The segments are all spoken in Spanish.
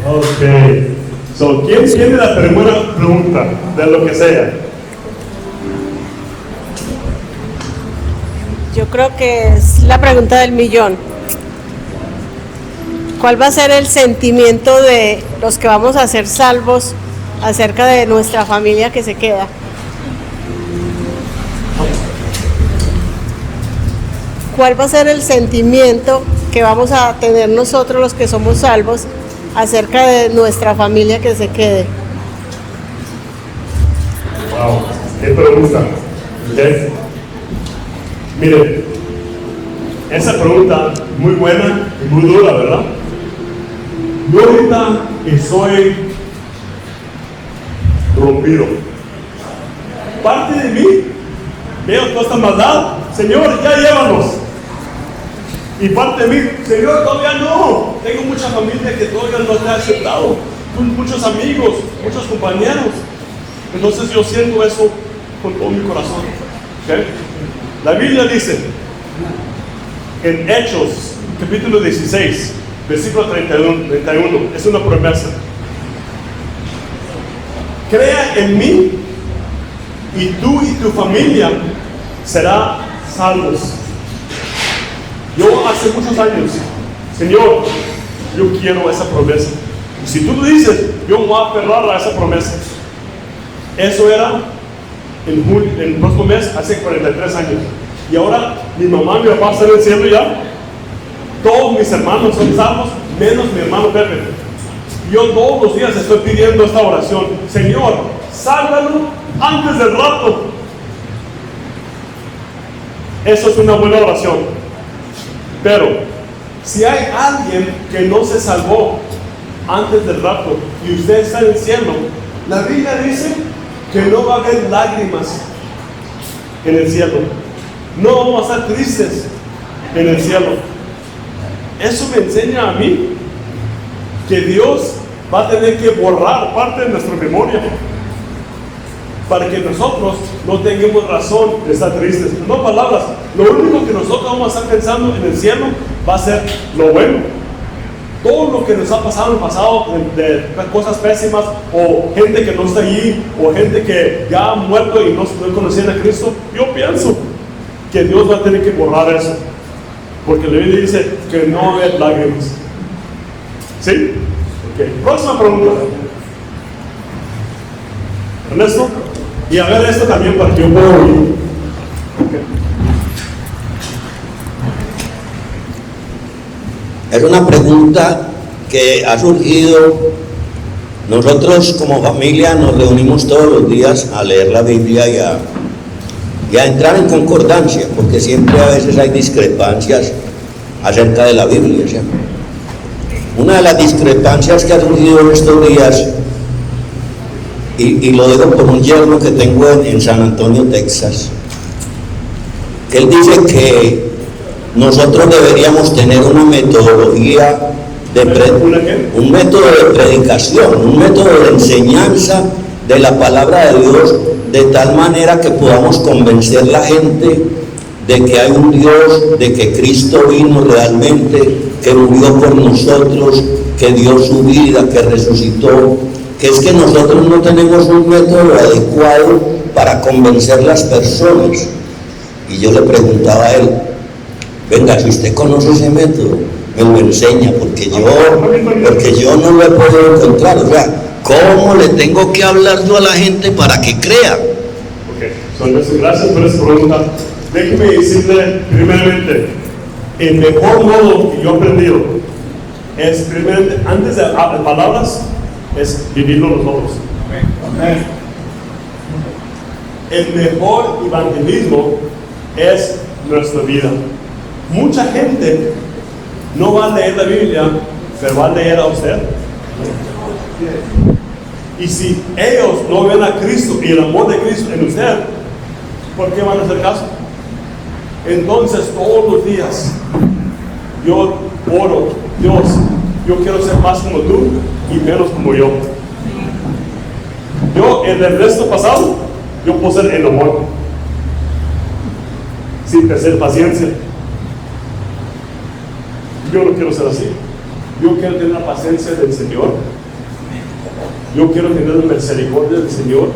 Ok. So, ¿quién tiene la primera pregunta de lo que sea? Yo creo que es la pregunta del millón. ¿Cuál va a ser el sentimiento de los que vamos a ser salvos acerca de nuestra familia que se queda? ¿Cuál va a ser el sentimiento que vamos a tener nosotros los que somos salvos acerca de nuestra familia que se quede? Wow, qué pregunta. ¿Okay? Mire, esa pregunta muy buena y muy dura, ¿verdad? Yo ahorita estoy rompido. Parte de mí, veo toda esta maldad, Señor, ya llévanos. Y parte de mí, Señor, todavía no. Tengo mucha familia que todavía no te ha aceptado. Muchos amigos, muchos compañeros. Entonces yo siento eso con todo mi corazón. ¿Okay? La Biblia dice, en Hechos, capítulo 16, versículo 31, es una promesa. Crea en mí y tú y tu familia serán salvos. Yo hace muchos años, Señor, yo quiero esa promesa. Y si tú lo dices, yo me voy a aferrar a esa promesa. Eso era en el próximo mes, hace 43 años. Y ahora mi mamá y mi papá están en el cielo ya. Todos mis hermanos son salvos, menos mi hermano Pepe. Yo todos los días estoy pidiendo esta oración. Señor, sálvalo antes del rato. Eso es una buena oración. Pero si hay alguien que no se salvó antes del rapto y usted está en el cielo, la Biblia dice que no va a haber lágrimas en el cielo. No vamos a estar tristes en el cielo. Eso me enseña a mí que Dios va a tener que borrar parte de nuestra memoria para que nosotros no tengamos razón de estar tristes. No palabras, lo único que nosotros vamos a estar pensando en el cielo va a ser lo bueno. Todo lo que nos ha pasado en el pasado, de cosas pésimas, o gente que no está allí, o gente que ya ha muerto y no conocían a Cristo, yo pienso que Dios va a tener que borrar eso, porque la Biblia dice que no va a haber lágrimas. ¿Sí? Ok, próxima pregunta. Ernesto, y a ver esto también para que yo pueda oír. Okay. Es una pregunta que ha surgido. Nosotros como familia nos reunimos todos los días a leer la Biblia y a entrar en concordancia, porque siempre a veces hay discrepancias acerca de la Biblia, ¿sí? Una de las discrepancias que ha surgido en estos días, y lo digo por un yerno que tengo en San Antonio, Texas, que él dice que nosotros deberíamos tener una metodología un método de predicación, un método de enseñanza de la palabra de Dios, de tal manera que podamos convencer a la gente de que hay un Dios, de que Cristo vino realmente, que murió por nosotros, que dio su vida, que resucitó, que es que nosotros no tenemos un método adecuado para convencer a las personas. Y yo le preguntaba a él, venga, si usted conoce ese método, me lo enseña, porque yo no lo he podido encontrar. O sea, ¿cómo le tengo que hablar yo a la gente para que crea? Ok, gracias por esa pregunta. Déjeme decirle primeramente, el mejor modo que yo he aprendido es, primeramente, antes de palabras, es vivirlo nosotros. Amén. El mejor evangelismo es nuestra vida. Mucha gente no va a leer la Biblia, pero va a leer a usted. Y si ellos no ven a Cristo y el amor de Cristo en usted, ¿por qué van a hacer caso? Entonces todos los días yo oro, Dios, yo quiero ser más como tú y menos como yo. Yo en el resto pasado, yo puedo ser el amor, sin perder paciencia. Yo no quiero ser así. Yo quiero tener la paciencia del Señor. Yo quiero tener la misericordia del Señor.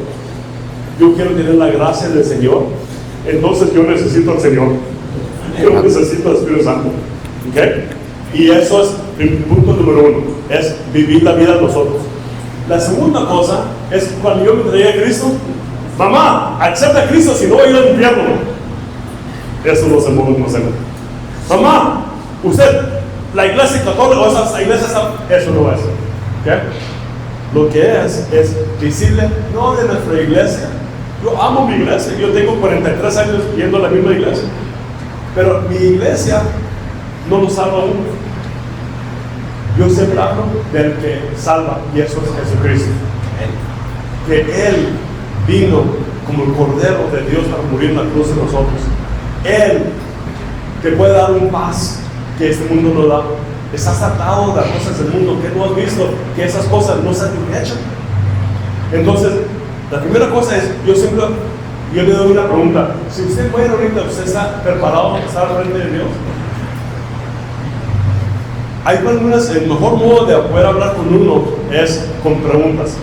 Yo quiero tener la gracia del Señor. Entonces yo necesito al Señor. Yo necesito al Espíritu Santo. ¿Okay? Y eso es el punto número 1. Es vivir la vida de nosotros. La segunda cosa es cuando yo me traía a Cristo. Mamá, acepta a Cristo, si no voy a ir al infierno. Eso no se mueve, no se mueve. Mamá, usted, la iglesia católica o esa iglesia, eso no es. ¿Okay? Lo que es decirle, no de nuestra iglesia. Yo amo mi iglesia, yo tengo 43 años yendo a la misma iglesia. Pero mi iglesia no nos salva a uno. Yo siempre hablo del que salva, y eso es Jesucristo. Que Él vino como el Cordero de Dios para morir en la cruz de nosotros. Él te puede dar un paz que este mundo no da. Estás atado de las cosas del mundo que no has visto, que esas cosas no se han hecho. Entonces, la primera cosa es, yo le doy una pregunta. Si usted muere ahorita, ¿usted está preparado para estar frente de Dios? Hay algunas, el mejor modo de poder hablar con uno es con preguntas.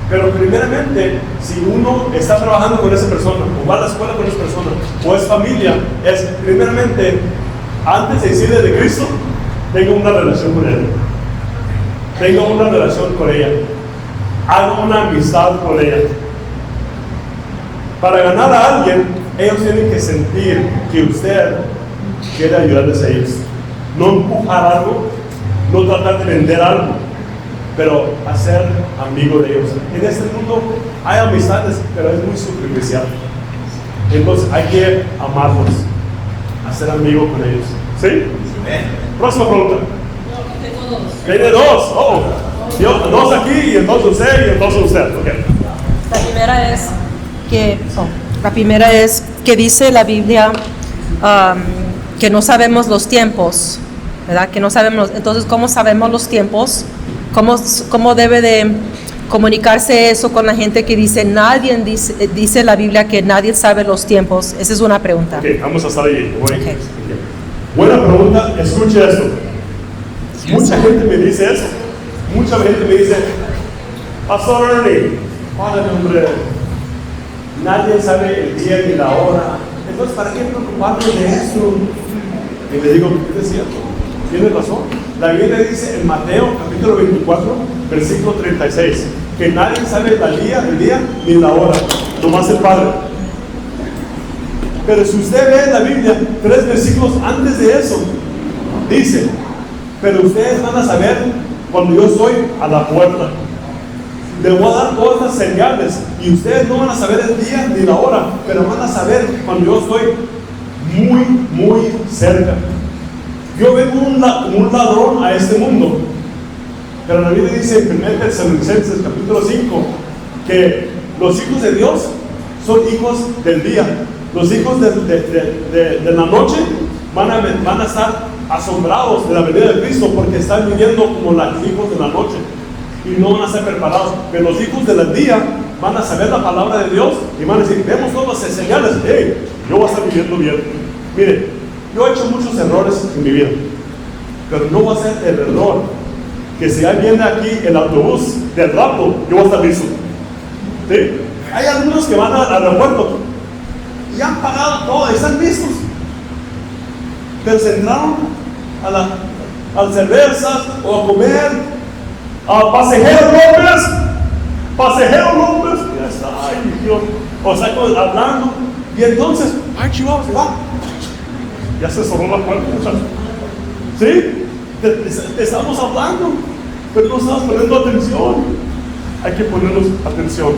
Pero primeramente, si uno está trabajando con esa persona, o va a la escuela con esa persona, o es familia, es primeramente, antes de decirle de Cristo, tenga una relación con Él. Tenga una relación con ella. Haga una amistad con ella. Para ganar a alguien, ellos tienen que sentir que usted quiere ayudarles a ellos. No empujar algo, no tratar de vender algo, pero hacer amigo de ellos. En este mundo hay amistades, pero es muy superficial. Entonces hay que amarlos, hacer amigo con ellos. ¿Sí? Próxima pregunta. Tiene dos. Oh, dos aquí y entonces usted y entonces usted. Okay. La primera es que dice la Biblia que no sabemos los tiempos, ¿verdad? Que no sabemos. Entonces, ¿cómo sabemos los tiempos? ¿Cómo debe de comunicarse eso con la gente que dice la Biblia que nadie sabe los tiempos? Esa es una pregunta. Ok, vamos a estar ahí. Okay. Buena pregunta, escuche esto. Mucha gente me dice eso. Mucha gente me dice, Pastor Ernie, padre, hombre, nadie sabe el día ni la hora. Entonces, ¿para qué preocuparnos de eso? Y le digo, ¿qué es cierto? Tiene razón. La Biblia dice en Mateo capítulo 24, versículo 36, que nadie sabe el día ni la hora, nomás el Padre. Pero si usted ve en la Biblia 3 versículos antes de eso, dice, pero ustedes van a saber cuando yo estoy a la puerta. Les voy a dar todas las señales y ustedes no van a saber el día ni la hora, pero van a saber cuando yo estoy muy, muy cerca. Yo vengo como un ladrón a este mundo, pero la Biblia dice en 1 Tesalonicenses capítulo 5 que los hijos de Dios son hijos del día. Los hijos de la noche van a estar asombrados de la venida de Cristo porque están viviendo como los hijos de la noche y no van a ser preparados. Pero los hijos del día van a saber la palabra de Dios y van a decir, vemos todas las señales, hey, yo voy a estar viviendo bien. Mire, yo he hecho muchos errores en mi vida, pero no va a ser el error que si ya viene aquí el autobús del rapto, yo voy a estar listo. ¿Sí? Hay algunos que van al aeropuerto y han pagado todo, están listos, pero se entraron a las cervezas o a comer, a Pasajero López, ya está, ay Dios, o sea, hablando, y entonces, ay Chihuahua, se va, ya se cerró la puerta, muchachos. ¿Sí? Te estamos hablando, pero no estamos poniendo atención. Hay que ponernos atención.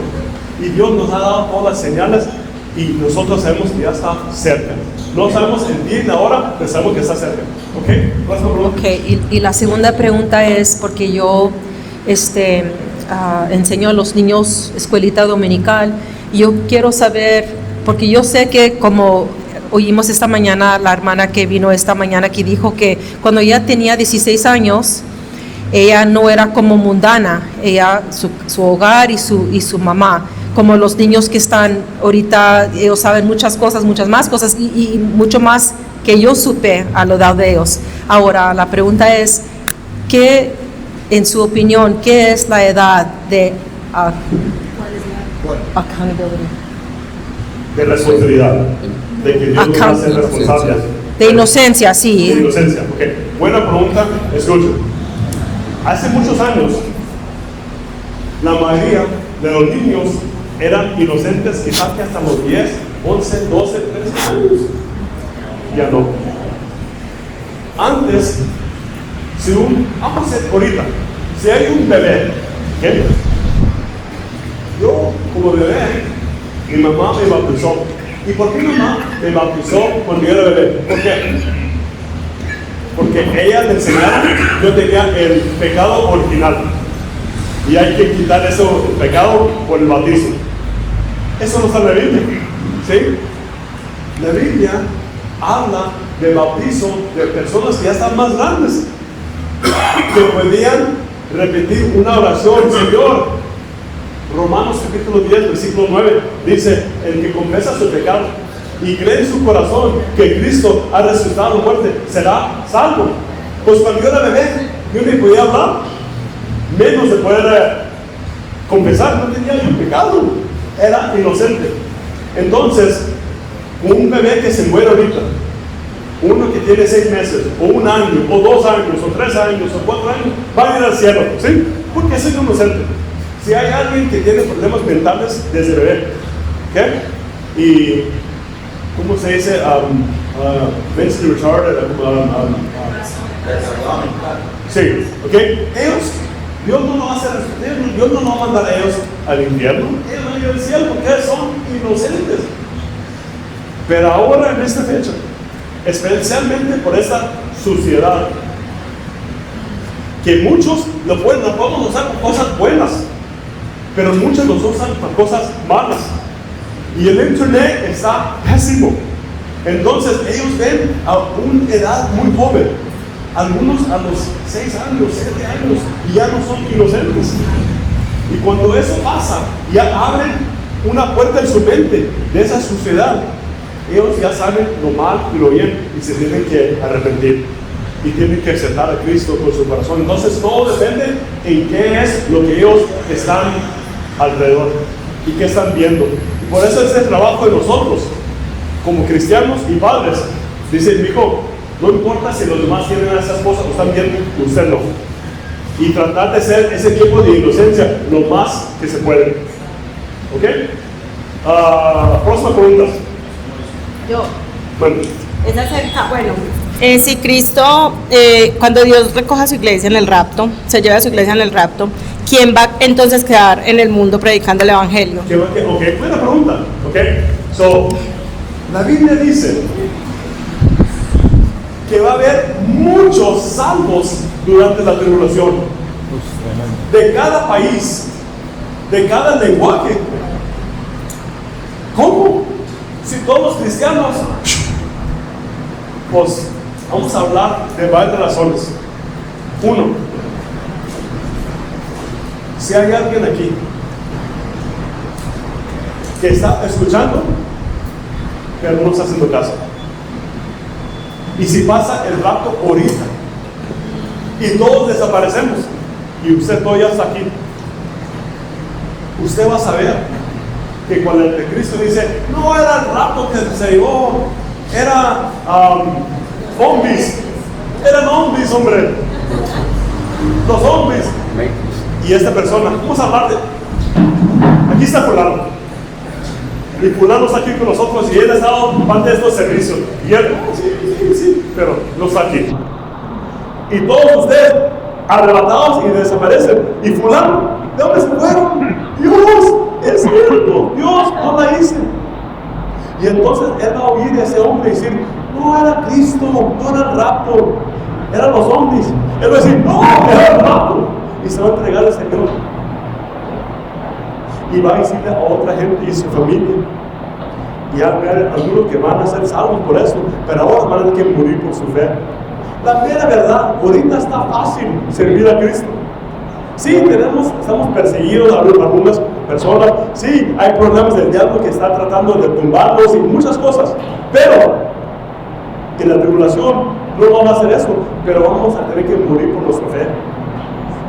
Y Dios nos ha dado todas las señales y nosotros sabemos que ya está cerca. No sabemos el día y la hora, pero sabemos que está cerca. ¿Ok? Y la segunda pregunta es porque yo enseño a los niños escuelita dominical y yo quiero saber, porque yo sé que como oímos esta mañana, la hermana que vino esta mañana que dijo que cuando ella tenía 16 años, ella no era como mundana, ella, su hogar y su mamá, como los niños que están ahorita, ellos saben muchas cosas, muchas más cosas y mucho más que yo supe a la edad de ellos. Ahora, la pregunta es, ¿qué, en su opinión, qué es la edad de accountability? De responsabilidad. De que Dios nos hace responsables. De inocencia, sí. De inocencia. Okay. Buena pregunta. Escuchen. Hace muchos años, la mayoría de los niños eran inocentes, quizás que hasta los 10, 11, 12, 13 años. Ya no. Antes, vamos a hacer ahorita, si hay un bebé, ¿okay? Yo como bebé, mi mamá me bautizó. ¿Y por qué mi mamá me bautizó cuando yo era bebé? ¿Por qué? Porque ella me enseñaba, yo tenía el pecado original. Y hay que quitar ese pecado por el bautismo. Eso no está en la Biblia. ¿Sí? La Biblia habla de bautizo de personas que ya están más grandes, que podían repetir una oración. Señor, Romanos capítulo 10, versículo 9, dice: el que confiesa su pecado y cree en su corazón que Cristo ha resucitado de muerte, será salvo. Pues cuando yo era bebé, yo ni podía hablar, menos de poder confesar, no tenía yo pecado, era inocente. Entonces, un bebé que se muere ahorita, uno que tiene 6 meses, o 1 año, o 2 años, o 3 años, o 4 años, va a ir al cielo, ¿sí? Porque es inocente. Si hay alguien que tiene problemas mentales desde bebé, ¿ok? Y, ¿cómo se dice? Mentally retarded, sí, ¿ok? Dios no lo va a hacer, Dios no va a mandar a ellos al infierno, ellos van a ir al cielo porque son inocentes. Pero ahora, en esta fecha, especialmente por esta suciedad, que muchos lo podemos usar para cosas buenas, pero muchos los usan para cosas malas. Y el internet está pésimo. Entonces ellos ven a una edad muy joven, algunos a los 6 años, 7 años, y ya no son inocentes. Y cuando eso pasa, ya abren una puerta en su mente de esa suciedad. Ellos ya saben lo mal y lo bien y se tienen que arrepentir y tienen que aceptar a Cristo con su corazón. Entonces todo depende en qué es lo que ellos están alrededor y qué están viendo. Y por eso es el trabajo de nosotros como cristianos y padres. Dice: mi hijo, no importa si los demás tienen esas cosas o están viendo, usted no. Y tratar de ser ese tipo de inocencia lo más que se puede. ¿Ok? Próxima pregunta. Yo. Bueno. Es acerca, si Cristo, cuando Dios recoja a su iglesia en el rapto, se lleva a su iglesia en el rapto, ¿quién va entonces a quedar en el mundo predicando el evangelio? Ok, buena pregunta. Ok, so, la Biblia dice que va a haber muchos salvos durante la tribulación, de cada país, de cada lenguaje. ¿Cómo? Si todos los cristianos, pues vamos a hablar de varias razones. 1, si hay alguien aquí que está escuchando pero no está haciendo caso, y si pasa el rapto ahorita y todos desaparecemos y usted todavía está aquí, usted va a saber que cuando el Cristo dice: no era el rapto que se llevó, era zombies, eran zombies, hombre, los zombies. Y esta persona, vamos a hablar de, aquí está fulano, y fulano está aquí con nosotros y él ha estado parte de estos servicios, y él, sí, pero no está aquí. Y todos ustedes arrebatados y desaparecen, y fulano, ¿de dónde se fueron? Dios, es cierto, Dios no la hice. Y entonces él va a oír a ese hombre y decir: no era Cristo, no era el rapto, eran los zombies. Él va a decir: no, era el rapto, y se va a entregar al Señor. Y va a decirle a otra gente y su familia, y a ver algunos que van a ser salvos por eso, pero ahora van a tener que morir por su fe. La mera verdad, ahorita está fácil servir a Cristo. Sí, estamos perseguidos a algunas personas, sí, hay problemas del diablo que está tratando de tumbarlos y muchas cosas, pero en la tribulación no vamos a hacer eso, pero vamos a tener que morir por nuestra fe.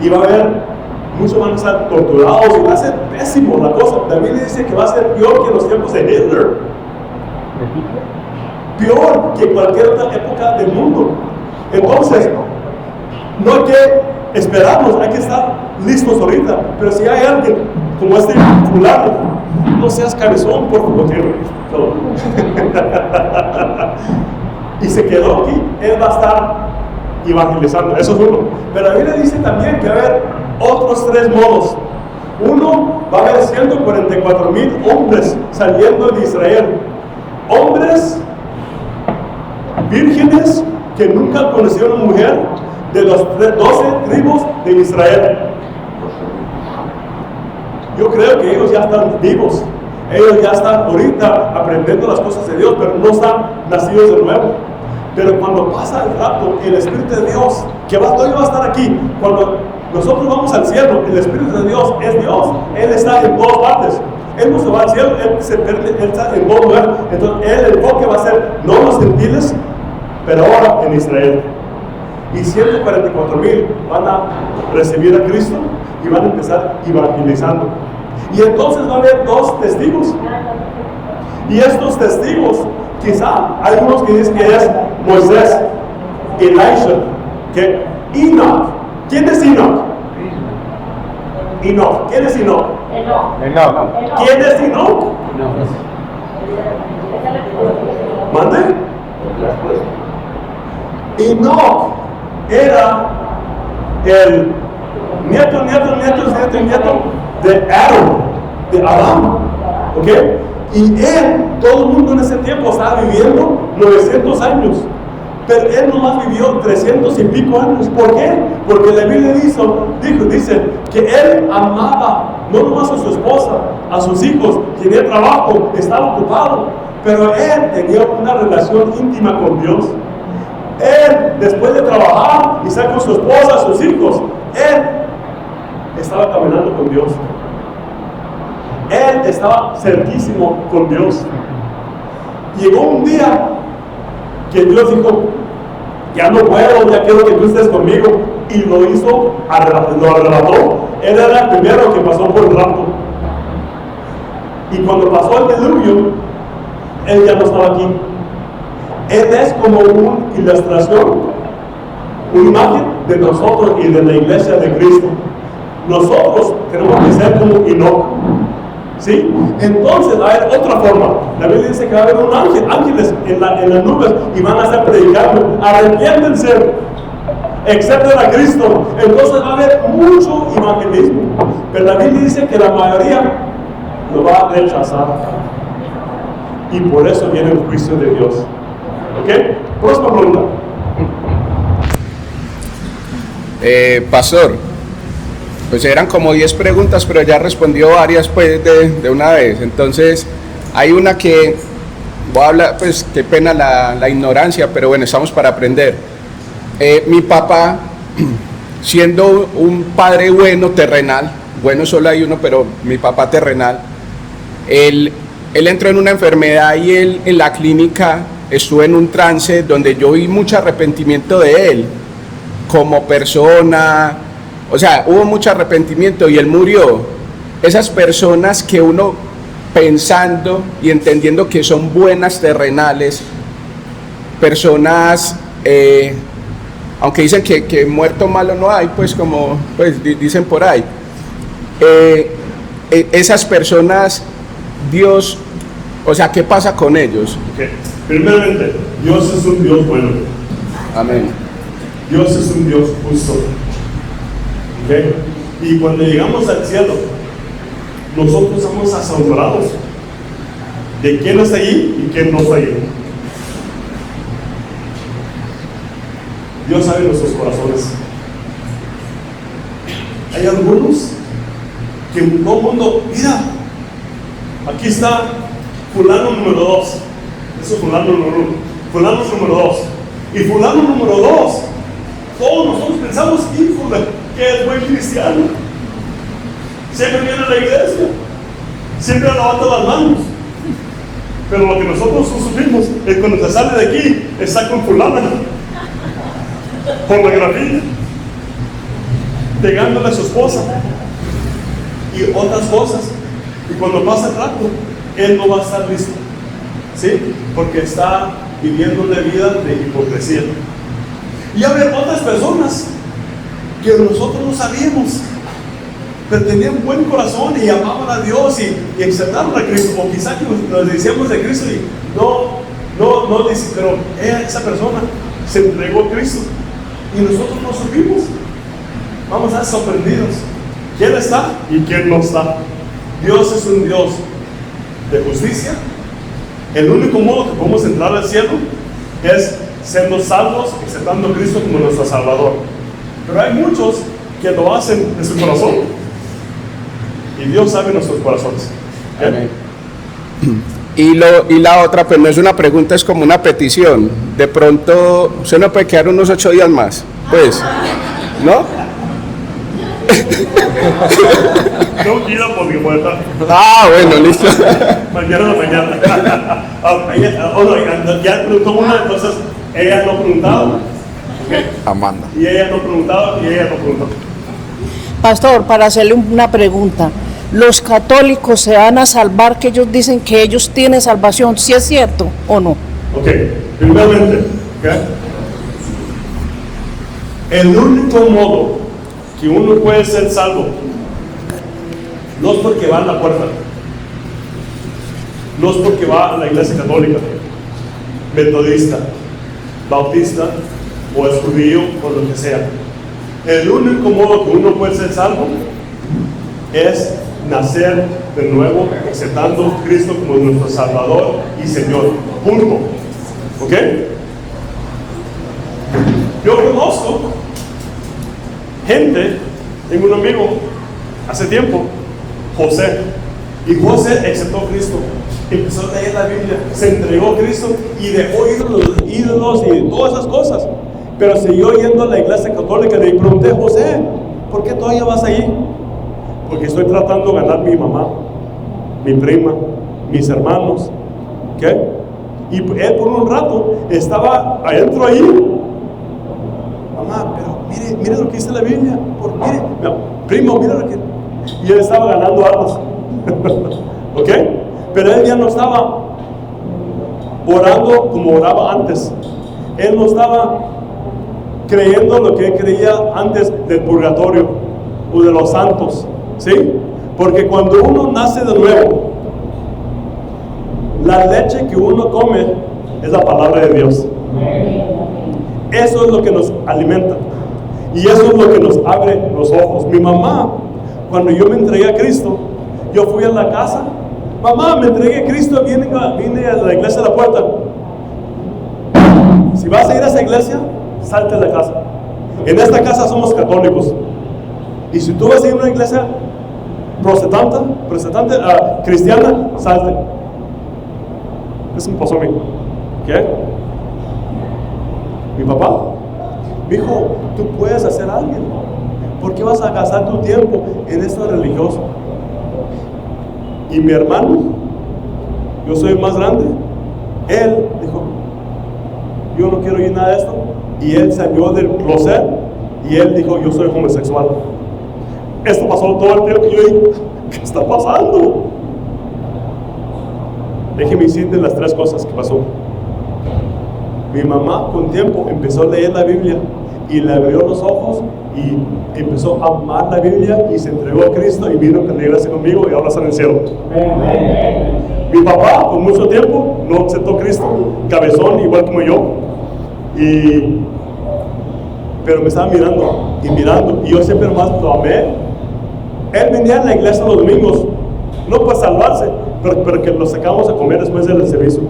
Y va a haber, muchos van a estar torturados y va a ser pésimo la cosa. También dice que va a ser peor que en los tiempos de Hitler. Peor que cualquier otra época del mundo. Entonces, no hay que esperarnos, hay que estar listos ahorita. Pero si hay alguien como este fulano, no seas cabezón, por favor. Y se quedó aquí, él va a estar evangelizando, eso es uno. Pero la Biblia dice también que va a haber otros 3 modos. Uno, va a haber 144,000 hombres saliendo de Israel. Hombres vírgenes que nunca conocieron a una mujer, de los 12 tribus de Israel. Yo creo que ellos ya están vivos. Ellos ya están ahorita aprendiendo las cosas de Dios, pero no están nacidos de nuevo. Pero cuando pasa el rapto, el Espíritu de Dios, que todavía va a estar aquí, cuando nosotros vamos al cielo, el Espíritu de Dios es Dios. Él está en todas partes. Él no se va al cielo, Él está en todo lugar. Entonces, el enfoque va a ser no los gentiles, pero ahora en Israel. Y 144,000 van a recibir a Cristo y van a empezar evangelizando. Y entonces va a haber 2 testigos. Y estos testigos, quizá hay unos que dicen que es Moisés, Elisha, que Enoch. ¿Quién es Enoch? Enoch. ¿Quién es Enoch? ¿Quién es Enoch? ¿Mande? Enoch era el nieto de Adán, ¿ok? Y él, todo el mundo en ese tiempo estaba viviendo 900 años, pero él nomás vivió 300 y pico años. ¿Por qué? Porque la Biblia dice que él amaba no nomás a su esposa, a sus hijos, tenía trabajo, estaba ocupado, pero él tenía una relación íntima con Dios. Él, después de trabajar y estar con su esposa, sus hijos, él estaba caminando con Dios. Él estaba cerquísimo con Dios. Llegó un día que Dios dijo: ya no puedo, ya quiero que tú estés conmigo. Y lo hizo, lo arrebató. Él era el primero que pasó por el rapto. Y cuando pasó el diluvio, él ya no estaba aquí. Él es como una ilustración, una imagen de nosotros y de la iglesia de Cristo. Nosotros tenemos que ser como Enoch, ¿sí? Entonces va a haber otra forma. La Biblia dice que va a haber ángeles en las nubes y van a estar predicando: arrepiéntense, acepten a Cristo. Entonces va a haber mucho evangelismo, pero la Biblia dice que la mayoría lo va a rechazar, y por eso viene el juicio de Dios. ¿Ok? Próxima pregunta. Pastor, pues eran como 10 preguntas, pero ya respondió varias pues de una vez. Entonces, hay una que voy a hablar, pues qué pena la ignorancia, pero bueno, estamos para aprender. Mi papá, siendo un padre bueno terrenal, bueno solo hay uno, pero mi papá terrenal, él entró en una enfermedad y él en la clínica estuvo en un trance donde yo vi mucho arrepentimiento de él como persona. O sea, hubo mucho arrepentimiento y él murió. Esas personas que uno, pensando y entendiendo que son buenas terrenales, personas, aunque dicen que muerto malo no hay, pues como pues dicen por ahí, esas personas, Dios, o sea, ¿qué pasa con ellos? Okay. Primeramente, Dios es un Dios bueno. Amén. Dios es un Dios justo. ¿Okay? Y cuando llegamos al cielo, nosotros somos asombrados de quién está allí y quién no está allí. Dios sabe nuestros corazones. Hay algunos que todo el mundo, mira, aquí está fulano número 2, eso es fulano número 1, fulano número 2, y fulano número 2, todos nosotros pensamos, híjole, que es buen cristiano, siempre viene a la iglesia, siempre levanta las manos, pero lo que nosotros no supimos es cuando se sale de aquí, está con fulana. pornografía, pegándole a su esposa y otras cosas. Y cuando pasa el rato, él no va a estar listo, ¿sí? Porque está viviendo una vida de hipocresía. Y habrá otras personas que nosotros no sabíamos, pero tenían un buen corazón y amaban a Dios y aceptaron a Cristo, o quizás nos decíamos de Cristo y no dice, pero esa persona se entregó a Cristo y nosotros no supimos. Vamos a estar sorprendidos. ¿Quién está y quién no está? Dios es un Dios de justicia. El único modo que podemos entrar al cielo es siendo salvos, aceptando a Cristo como nuestro Salvador. Pero hay muchos que lo hacen de su corazón y Dios sabe nuestros corazones. Amén. Y la otra, pues no es una pregunta, es como una petición. De pronto, usted no puede quedar unos 8 días más, pues, ¿no? No quiero porque puede estar. Ah, bueno, listo. Mañana a la mañana. Ya preguntó una, entonces ella no preguntaba. Okay. Amanda. Y ella no preguntaba y ella no preguntó. Pastor, para hacerle una pregunta, ¿los católicos se van a salvar que ellos dicen que ellos tienen salvación? ¿Sí es cierto o no? Ok, primeramente, ¿okay? El único modo que uno puede ser salvo no es porque va a la puerta, no es porque va a la iglesia católica, metodista, bautista o es judío o lo que sea. El único modo que uno puede ser salvo es nacer de nuevo, aceptando a Cristo como nuestro Salvador y Señor. Punto. ¿Ok? Yo conozco gente, tengo un amigo hace tiempo, José, y José aceptó a Cristo, empezó a leer la Biblia, se entregó a Cristo y dejó ídolos y todas esas cosas, pero siguió yendo a la iglesia católica. Le pregunté, José, ¿por qué todavía vas ahí? Porque estoy tratando de ganar mi mamá, mi prima, mis hermanos, ¿ok? Y él por un rato estaba adentro ahí. Mamá, pero mire lo que dice la Biblia. Mire, primo, mire lo que... Y él estaba ganando almas. ¿Ok? Pero él ya no estaba orando como oraba antes. Él no estaba creyendo lo que él creía antes del purgatorio o de los santos. ¿Sí? Porque cuando uno nace de nuevo, la leche que uno come es la palabra de Dios. Eso es lo que nos alimenta. Y eso es lo que nos abre los ojos. Mi mamá, cuando yo me entregué a Cristo, yo fui a la casa. Mamá, me entregué a Cristo, vine a la iglesia de la puerta. Si vas a ir a esa iglesia, salte de la casa. En esta casa somos católicos. Y si tú vas a ir a una iglesia protestante, cristiana, salte. Eso me pasó a mí. ¿Qué? Mi papá me dijo, tú puedes hacer algo. ¿Por qué vas a gastar tu tiempo en esto religioso? Y mi hermano, yo soy el más grande, él dijo, yo no quiero ir nada de esto. Y él salió del closet y él dijo, yo soy homosexual. Esto pasó todo el tiempo y yo dije, ¿qué está pasando? Déjeme decirte las 3 cosas que pasó. Mi mamá con tiempo empezó a leer la Biblia y le abrió los ojos y empezó a amar la Biblia y se entregó a Cristo y vino a la iglesia conmigo y ahora está en el cielo. Mi papá por mucho tiempo no aceptó a Cristo, cabezón igual como yo, pero me estaba mirando y yo siempre más lo amé. Él venía a la iglesia los domingos, no para salvarse, pero que lo sacamos a comer después del servicio.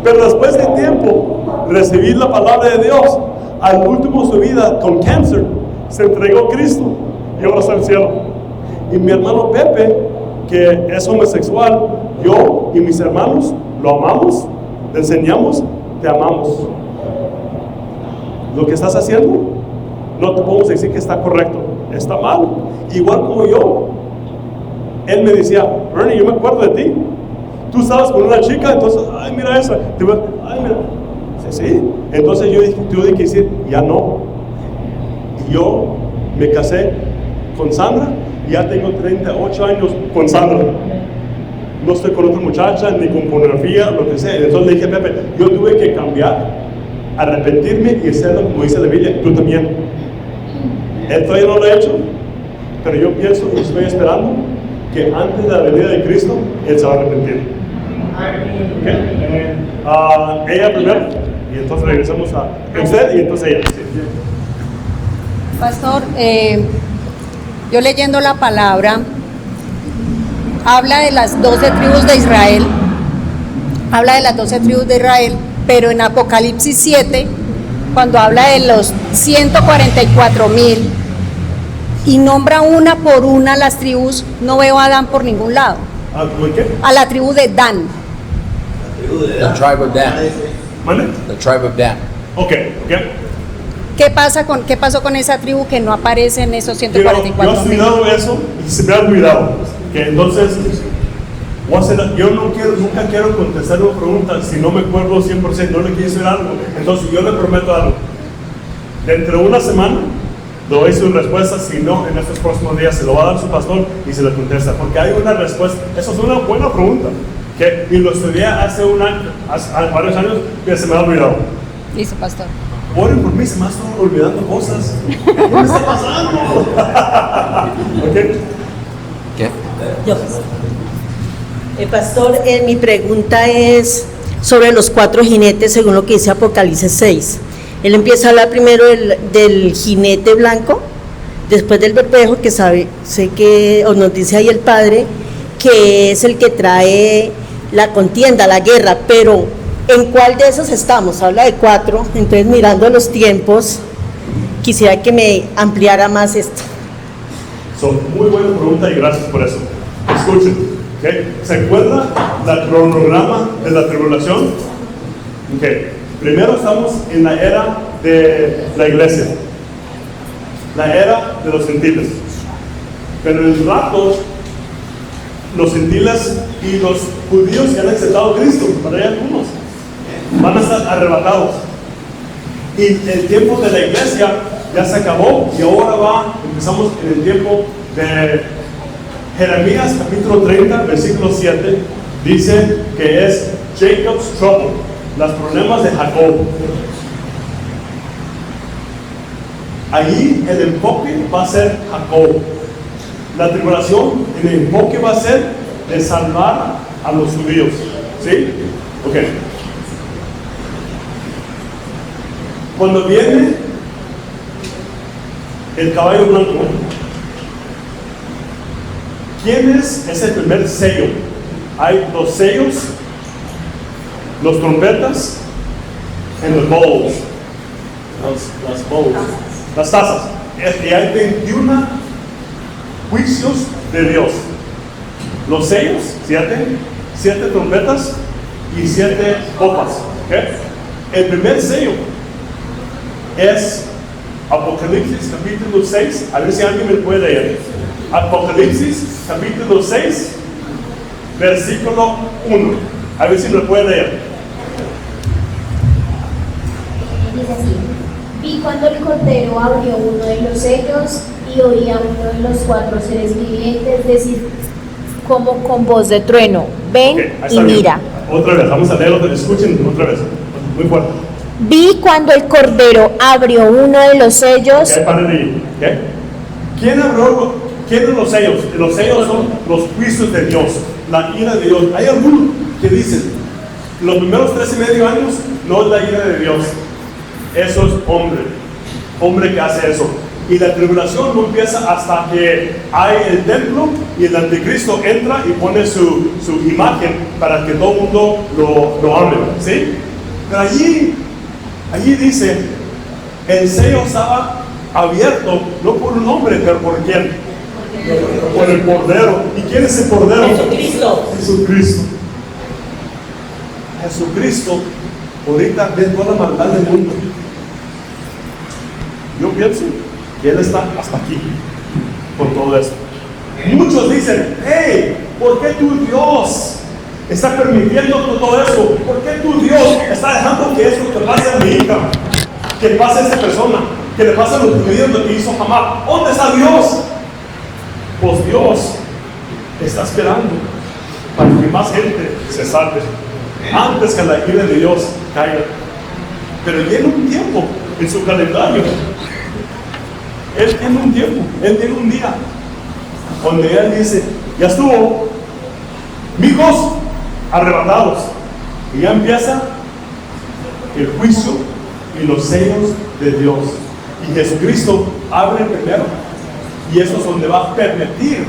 Pero después de tiempo, recibir la palabra de Dios, al último de su vida con cáncer, se entregó a Cristo y ahora está en el cielo. Y mi hermano Pepe, que es homosexual, yo y mis hermanos lo amamos, le enseñamos, te amamos. Lo que estás haciendo, no te podemos decir que está correcto, está mal. Igual como yo, él me decía, Ernie, yo me acuerdo de ti. Tú estabas con una chica, entonces, ay, mira esa. Ay, mira. Sí, Sí. Entonces yo tuve que decir, ya no. Y yo me casé con Sandra y ya tengo 38 años con Sandra. No estoy con otra muchacha, ni con pornografía, lo que sea. Entonces le dije a Pepe, yo tuve que cambiar, arrepentirme y hacerlo como dice la Biblia, tú también. Él todavía no lo ha hecho, pero yo pienso y estoy esperando que antes de la venida de Cristo, Él se va a arrepentir. ¿Okay? Ella primero, y entonces regresamos a usted y entonces ella. Sí. Pastor, yo leyendo la palabra, habla de las 12 tribus de Israel, pero en Apocalipsis 7, cuando habla de los 144,000 y nombra una por una las tribus, no veo a Dan por ningún lado. ¿Qué? A la tribu de Dan. The tribe of Dan. ¿Mande? The tribe of Dan. Ok. ¿Qué pasó con esa tribu que no aparece en esos Yo he 144,000? estudiado eso y se me ha olvidado. Que entonces, yo nunca quiero contestar una pregunta si no me acuerdo 100%, no le quiero decir algo. Entonces yo le prometo algo. Dentro de una semana le doy su respuesta, si no, en estos próximos días se lo va a dar su pastor y se le contesta. Porque hay una respuesta, eso es una buena pregunta. Y lo estudié hace varios años y se me ha olvidado. Listo, pastor. Oren por mí, se me están olvidando cosas. ¿Qué me está pasando? ¿Ok? ¿Qué? Pastor, mi pregunta es sobre los 4 jinetes según lo que dice Apocalipsis 6. Él empieza a hablar primero del jinete blanco, después del bermejo, que sé que, o nos dice ahí el Padre, que es el que trae la contienda, la guerra, pero ¿en cuál de esos estamos? Habla de 4, entonces mirando los tiempos, quisiera que me ampliara más esto. Muy buena pregunta y gracias por eso. Escuchen, ¿okay? ¿Se acuerda del cronograma de la tribulación? Okay. Primero estamos en la era de la iglesia, la era de los gentiles. Pero en el rato, los gentiles y los judíos que han aceptado a Cristo, para allá algunos, van a estar arrebatados. Y el tiempo de la iglesia ya se acabó y ahora empezamos en el tiempo de Jeremías capítulo 30, versículo 7, dice que es Jacob's trouble, los problemas de Jacob. Allí el enfoque va a ser Jacob. La tribulación, el enfoque va a ser de salvar a los judíos. ¿Sí? Ok. Cuando viene el caballo blanco, ¿quién es el primer sello? Hay los sellos, los trompetas, y los bowls. Las bowls. Las tazas. Y hay 21 juicios de Dios. Los sellos, 7 trompetas y 7 copas. ¿Okay? El primer sello es Apocalipsis capítulo 6. A ver si alguien me puede leer. Apocalipsis capítulo 6, versículo 1. A ver si me puede leer. Dice así: vi cuando el Cordero abrió uno de los sellos y oí a uno de los 4 seres vivientes decir como con voz de trueno: ven y mira. Otra vez, vamos a leerlo, escuchen otra vez, muy fuerte. Vi cuando el Cordero abrió uno de los sellos. Paren ahí. ¿Quién abrió? ¿Quién son los sellos? Los sellos son los juicios de Dios, la ira de Dios. Hay algunos que dicen, los primeros 3.5 años no es la ira de Dios. Eso es hombre que hace eso. Y la tribulación no empieza hasta que hay el templo y el anticristo entra y pone su imagen para que todo el mundo lo ame, ¿sí? Pero allí dice, el sello estaba abierto, no por un hombre, pero ¿por quién? Por el Cordero. ¿Y quién es el Cordero? Jesucristo. Jesucristo ahorita ve toda la maldad del mundo. Yo pienso que Él está hasta aquí con todo esto. Muchos dicen, hey, ¿por qué tu Dios está permitiendo todo eso? ¿Por qué tu Dios está dejando que eso te pase nunca que pase a esta persona, que le pase a los judíos lo que hizo Hamán. ¿Dónde está Dios? Pues Dios está esperando para que más gente se salve antes que la ira de Dios caiga. Pero viene un tiempo en su calendario. Él tiene un tiempo, Él tiene un día donde Él dice, ya estuvo, mijos arrebatados. Y ya empieza el juicio y los sellos de Dios. Y Jesucristo abre primero. Y eso es donde va a permitir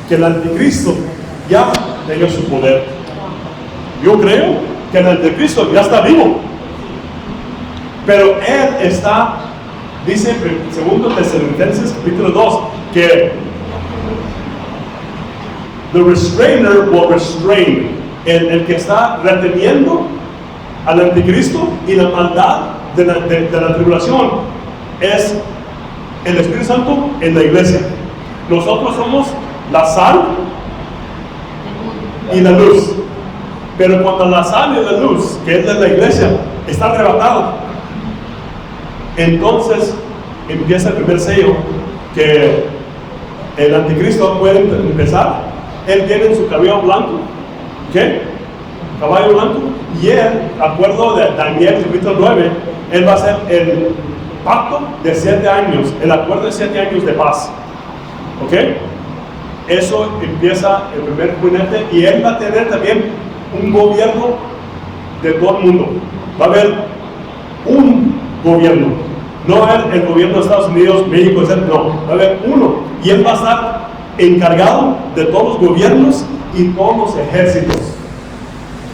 que el anticristo ya tenga su poder. Yo creo que el anticristo ya está vivo. Pero él está, dice en 2 Tesalonicenses capítulo 2, que the restrainer will restrain. El que está reteniendo al anticristo y la maldad de la tribulación es el Espíritu Santo en la iglesia. Nosotros somos la sal y la luz. Pero cuando la sal y la luz, que es de la iglesia, está arrebatada, entonces empieza el primer sello, que el anticristo puede empezar. Él tiene su cabello blanco, ¿qué? Caballo blanco, y él, acuerdo de Daniel capítulo 9, él va a hacer el pacto de 7 años, el acuerdo de 7 años de paz, ¿ok? Eso empieza el primer jinete, y él va a tener también un gobierno de todo el mundo. Va a haber un gobierno, no va a haber el gobierno de Estados Unidos, México, etc. No, va a haber uno, y él va a estar encargado de todos los gobiernos y todos los ejércitos.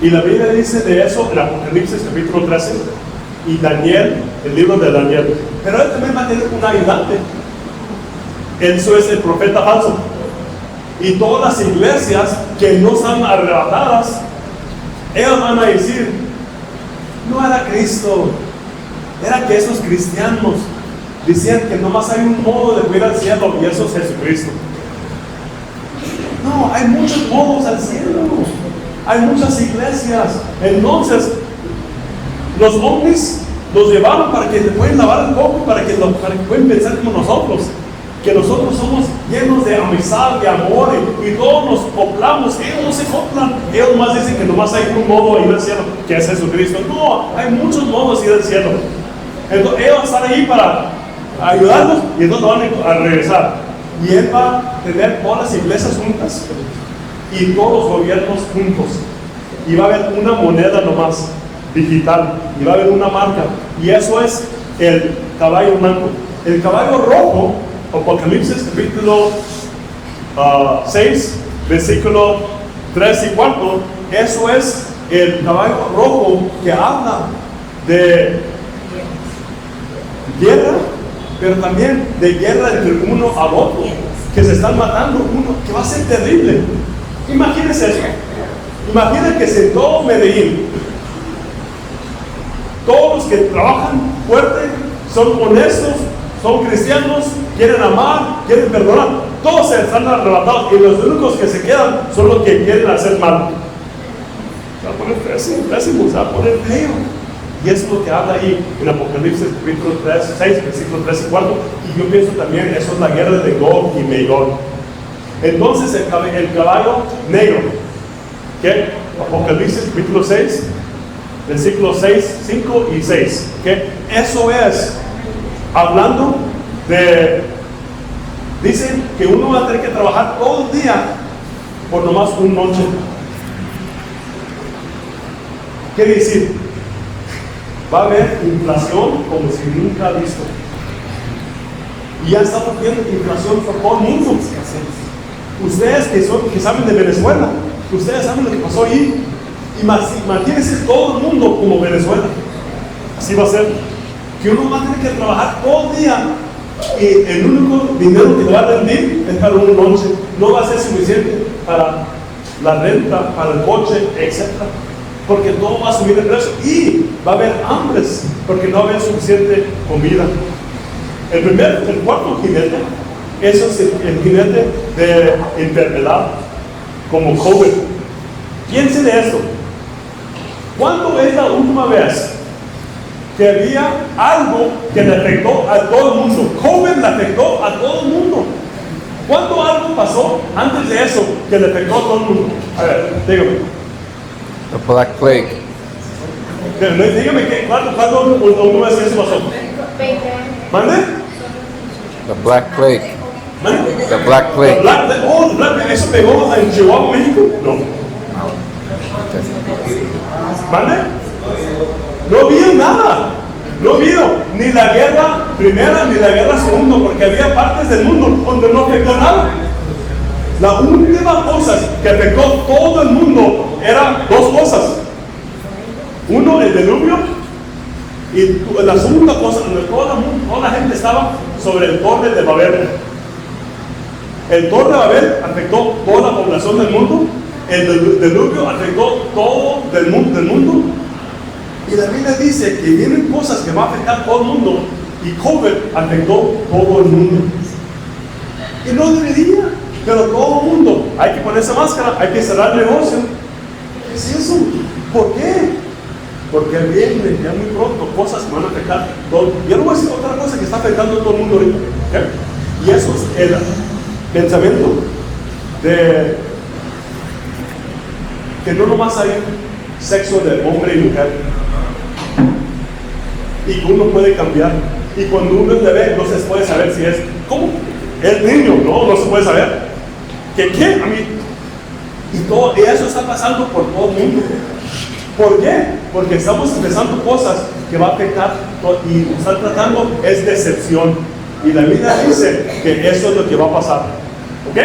Y la Biblia dice de eso en Apocalipsis capítulo 13 y Daniel, el libro de Daniel. Pero él también va a tener un ayudante. Eso es el profeta falso. Y todas las iglesias que no están arrebatadas, ellos van a decir, no era Cristo, era que esos cristianos decían que nomás hay un modo de ir al cielo y eso es Jesucristo. No, hay muchos modos al cielo, hay muchas iglesias. Entonces los hombres los llevaron para que se puedan lavar el coco, para que puedan pensar como nosotros, que nosotros somos llenos de amistad, de amor, y todos nos acoplamos. Ellos no se acoplan, ellos más dicen que nomás hay un modo de ir al cielo, que es Jesucristo. No, hay muchos modos de ir al cielo. Entonces ellos están ahí para ayudarnos y entonces van a regresar. Y Él va a tener todas las iglesias juntas y todos los gobiernos juntos. Y va a haber una moneda nomás, digital, y va a haber una marca. Y eso es el caballo blanco. El caballo rojo, Apocalipsis capítulo 6, versículo 3 y 4, eso es el caballo rojo que habla de guerra, pero también de guerra entre uno al otro, que se están matando uno, que va a ser terrible. Imagínense eso. Imaginen que si en todo Medellín, todos los que trabajan fuerte, son honestos, son cristianos, quieren amar, quieren perdonar, todos se están arrebatados y los únicos que se quedan son los que quieren hacer mal. Se va a poner pésimo, se va a poner feo. Y eso es lo que habla ahí en Apocalipsis capítulo 6, versículos 3 y 4. Y yo pienso también, eso es la guerra de Gog y Magog. Entonces el caballo negro, ¿qué? Apocalipsis capítulo 6, versículos 6, 5 y 6, ¿qué? Eso es hablando de, dicen que uno va a tener que trabajar todo el día por nomás una noche. Quiere decir, va a haber inflación como si nunca ha visto. Y ya estamos viendo inflación por todo el mundo. Ustedes que saben de Venezuela, ustedes saben lo que pasó ahí. Imagínense todo el mundo como Venezuela. Así va a ser. Que uno va a tener que trabajar todo el día y el único dinero que le va a rendir es para un noche. No va a ser suficiente para la renta, para el coche, etc. Porque todo va a subir de precio y va a haber hambres porque no va a haber suficiente comida. El cuarto jinete, eso es el jinete de enfermedad, como COVID. Piense de esto. ¿Cuándo es la última vez que había algo que le afectó a todo el mundo. COVID le afectó a todo el mundo. ¿Cuándo algo pasó antes de eso que le afectó a todo el mundo? A ver, dígame. The Black Plague. Dígame ¿cuándo una vez eso pasó? 20 años. ¿Mande? The Black Plague. ¿Mande? The Black Plague. The Black Plague. ¿Eso pegó en Chihuahua, México? No. ¿Mande? No había nada. No había ni la guerra primera ni la guerra segunda, porque había partes del mundo donde no afectó nada. La última cosa que afectó todo el mundo eran dos cosas. Uno, el diluvio, y la segunda cosa, donde toda la gente estaba sobre el torre de Babel. El torre de Babel afectó toda la población del mundo. El diluvio afectó todo del mundo. Y la Biblia dice que vienen cosas que va a afectar a todo el mundo. Y COVID afectó todo el mundo. Y no debería, pero todo el mundo. Hay que ponerse máscara, hay que cerrar el negocio. ¿Qué es eso? ¿Por qué? Porque vienen ya muy pronto cosas que van a afectar todo. Yo no voy a decir otra cosa que está afectando a todo el mundo ahorita. ¿Okay? Y eso es el pensamiento de que no nomás hay sexo de hombre y mujer. Y que uno puede cambiar. Y cuando uno es bebé, no se puede saber si es. ¿Cómo? Es niño, no se puede saber. ¿Qué? A mí. Y todo eso está pasando por todo el mundo. ¿Por qué? Porque estamos empezando cosas que va a afectar y están tratando es decepción. Y la Biblia dice que eso es lo que va a pasar. ¿Ok?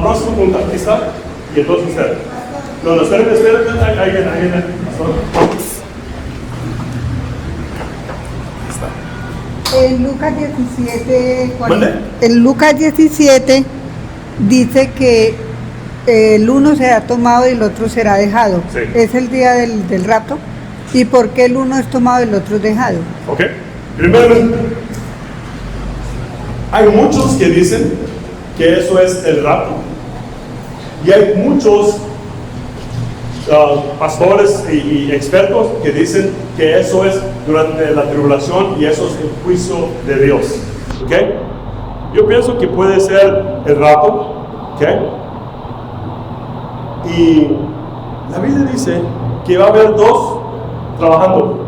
Próximo punto. Aquí está. Y entonces usted. No, esperen. Ahí viene. En Lucas 17, en Lucas 17 dice que el uno será tomado y el otro será dejado. Sí. Es el día del rapto. ¿Y por qué el uno es tomado y el otro es dejado? Ok. Primero, hay muchos que dicen que eso es el rapto. Y hay muchos pastores y expertos que dicen que eso es durante la tribulación y eso es el juicio de Dios. ¿Ok? Yo pienso que puede ser el rapto. ¿Ok? Y la Biblia dice que va a haber dos trabajando.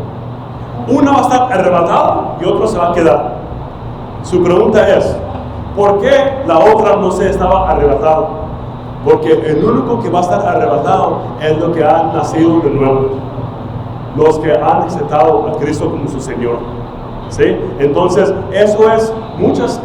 Una va a estar arrebatada y otro se va a quedar. Su pregunta es, ¿por qué la otra no se estaba arrebatada? Porque el único que va a estar arrebatado es lo que ha nacido de nuevo. Los que han aceptado a Cristo como su Señor. ¿Sí? Entonces, eso es muchas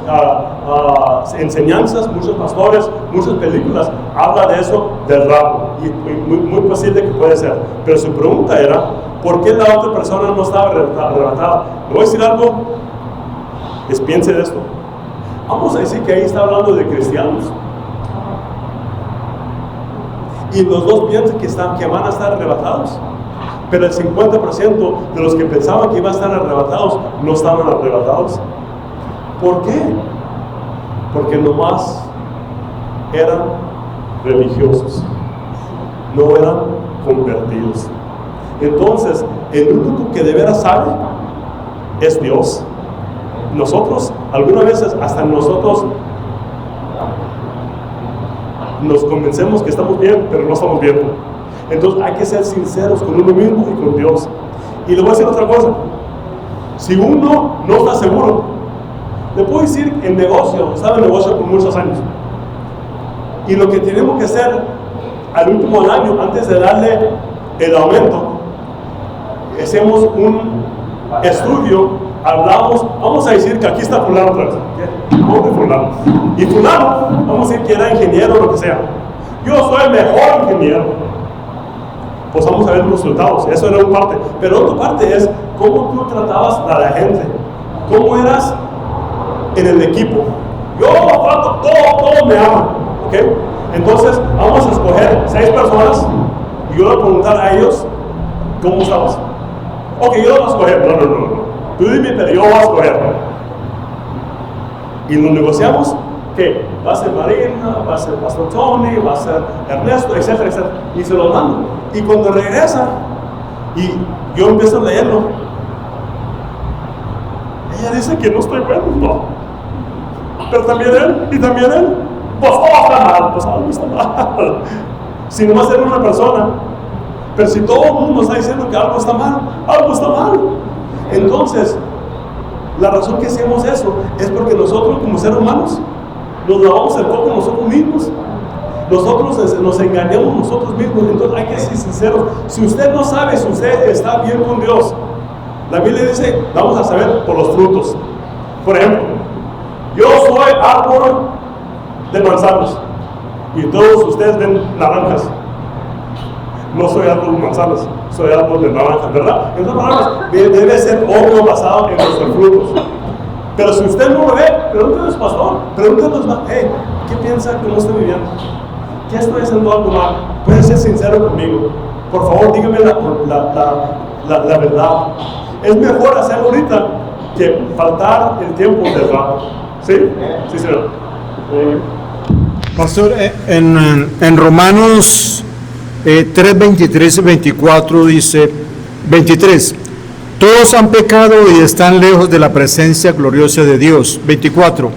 enseñanzas, muchos pastores, muchas películas hablan de eso, del rapto. Y muy posible que puede ser. Pero su pregunta era, ¿por qué la otra persona no estaba arrebatada? Le voy a decir algo, piense de esto. Vamos a decir que ahí está hablando de cristianos. Y los dos piensan que van a estar arrebatados. Pero el 50% de los que pensaban que iban a estar arrebatados no estaban arrebatados. ¿Por qué? Porque nomás eran religiosos, no eran convertidos. Entonces, el único que de veras sabe es Dios. Nosotros, algunas veces, hasta nosotros nos convencemos que estamos bien, pero no estamos bien. Entonces hay que ser sinceros con uno mismo y con Dios. Y le voy a decir otra cosa. Si uno no está seguro, le puedo decir en negocio, estaba en negocio por muchos años. Y lo que tenemos que hacer al último año, antes de darle el aumento, hacemos un estudio, hablamos, vamos a decir que aquí está fulano otra vez. ¿Dónde fulano? Y fulano, vamos a decir que era ingeniero o lo que sea. Yo soy el mejor ingeniero. Pues vamos a ver los resultados, eso era una parte. Pero otra parte es cómo tú tratabas a la gente, cómo eras en el equipo. Yo trato, todos me aman, ¿ok? Entonces vamos a escoger 6 personas y yo voy a preguntar a ellos cómo estabas. Ok, yo lo voy a escoger, no. Tú dime, pero yo voy a escoger. Y lo negociamos. ¿Qué? Va a ser Marina, va a ser Pastor Tony, va a ser Ernesto, etcétera. Y se lo mando. Y cuando regresa, y yo empiezo a leerlo, ella dice que no estoy bueno, no. Pero también él, y también él. Pues todo está mal, pues algo está mal. Si nomás era una persona, pero si todo el mundo está diciendo que algo está mal, algo está mal. Entonces, la razón que hacemos eso es porque nosotros como seres humanos nos lavamos el coco nosotros mismos. Nosotros nos engañamos nosotros mismos. Entonces hay que ser sinceros. Si usted no sabe si usted está bien con Dios, la Biblia dice, vamos a saber por los frutos. Por ejemplo, yo soy árbol de manzanas y todos ustedes ven naranjas. No soy árbol de manzanas, soy árbol de naranjas, ¿verdad? En otras palabras, debe ser obvio basado en nuestros frutos. Pero si usted no lo ve, pregúntenos, pastor, pregúntenos, hey, ¿qué piensa que no estoy viviendo? ¿Qué estoy haciendo algo mal? Puede ser sincero conmigo. Por favor, dígame la verdad. Es mejor hacerlo ahorita que faltar el tiempo del rato. ¿Sí? Sí, señor. Pastor, en Romanos 3, 23 y 24 dice, 23, todos han pecado y están lejos de la presencia gloriosa de Dios. 24,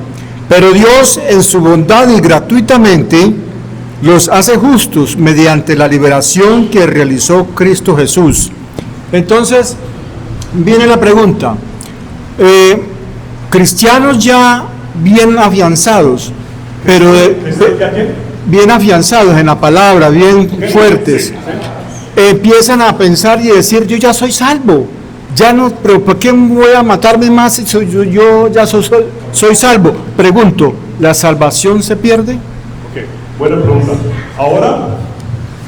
pero Dios en su bondad y gratuitamente los hace justos mediante la liberación que realizó Cristo Jesús. Entonces, viene la pregunta, cristianos ya bien afianzados, pero bien afianzados en la palabra, bien fuertes, empiezan a pensar y decir, yo ya soy salvo, ya no, pero ¿por qué voy a matarme más si yo ya soy salvo? Pregunto, ¿la salvación se pierde? Ok, buena pregunta. Ahora,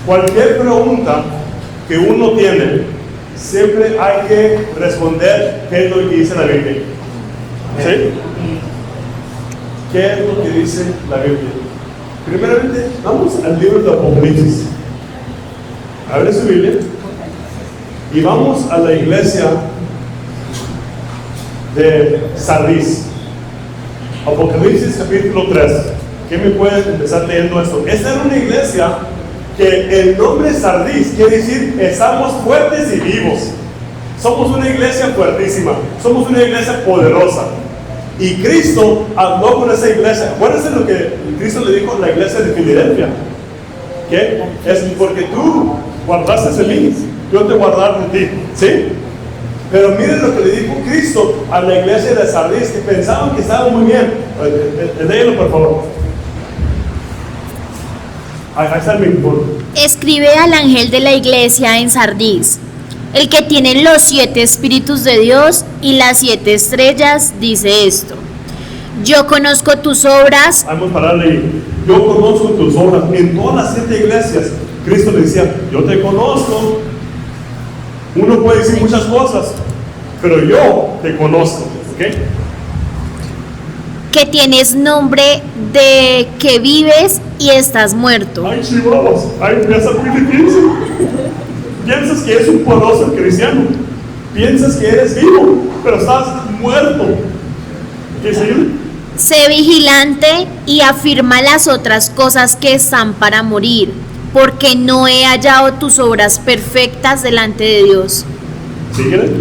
cualquier pregunta que uno tiene, siempre hay que responder qué es lo que dice la Biblia. ¿Sí? ¿Qué es lo que dice la Biblia? Primeramente, vamos al libro de Apocalipsis. Abre su Biblia y vamos a la iglesia de Sardis. Apocalipsis capítulo 3. ¿Qué me puede empezar leyendo esto? Esta era una iglesia que el nombre Sardis quiere decir estamos fuertes y vivos. Somos una iglesia fuertísima, somos una iglesia poderosa. Y Cristo habló con esa iglesia. Acuérdense lo que Cristo le dijo a la iglesia de Filadelfia. ¿Qué? Es porque tú guardaste en mí, yo te guardaré en ti. ¿Sí? Pero miren lo que le dijo Cristo a la iglesia de Sardis, que pensaban que estaban muy bien. Léelo, por favor. Ahí está el micrófono. Escribe al ángel de la iglesia en Sardis, el que tiene los 7 espíritus de Dios y las 7 estrellas, dice esto: yo conozco tus obras. Vamos a pararle ahí. Yo conozco tus obras. En todas las 7 iglesias, Cristo le decía, yo te conozco. Uno puede decir muchas cosas, pero yo te conozco. ¿Ok? Que tienes nombre de que vives y estás muerto. Ay, chihuahuas. Ay, empieza muy difícil. Piensas que eres un poderoso cristiano. Piensas que eres vivo, pero estás muerto. ¿Qué sigue? Sé vigilante y afirma las otras cosas que están para morir, porque no he hallado tus obras perfectas delante de Dios. ¿Síguele?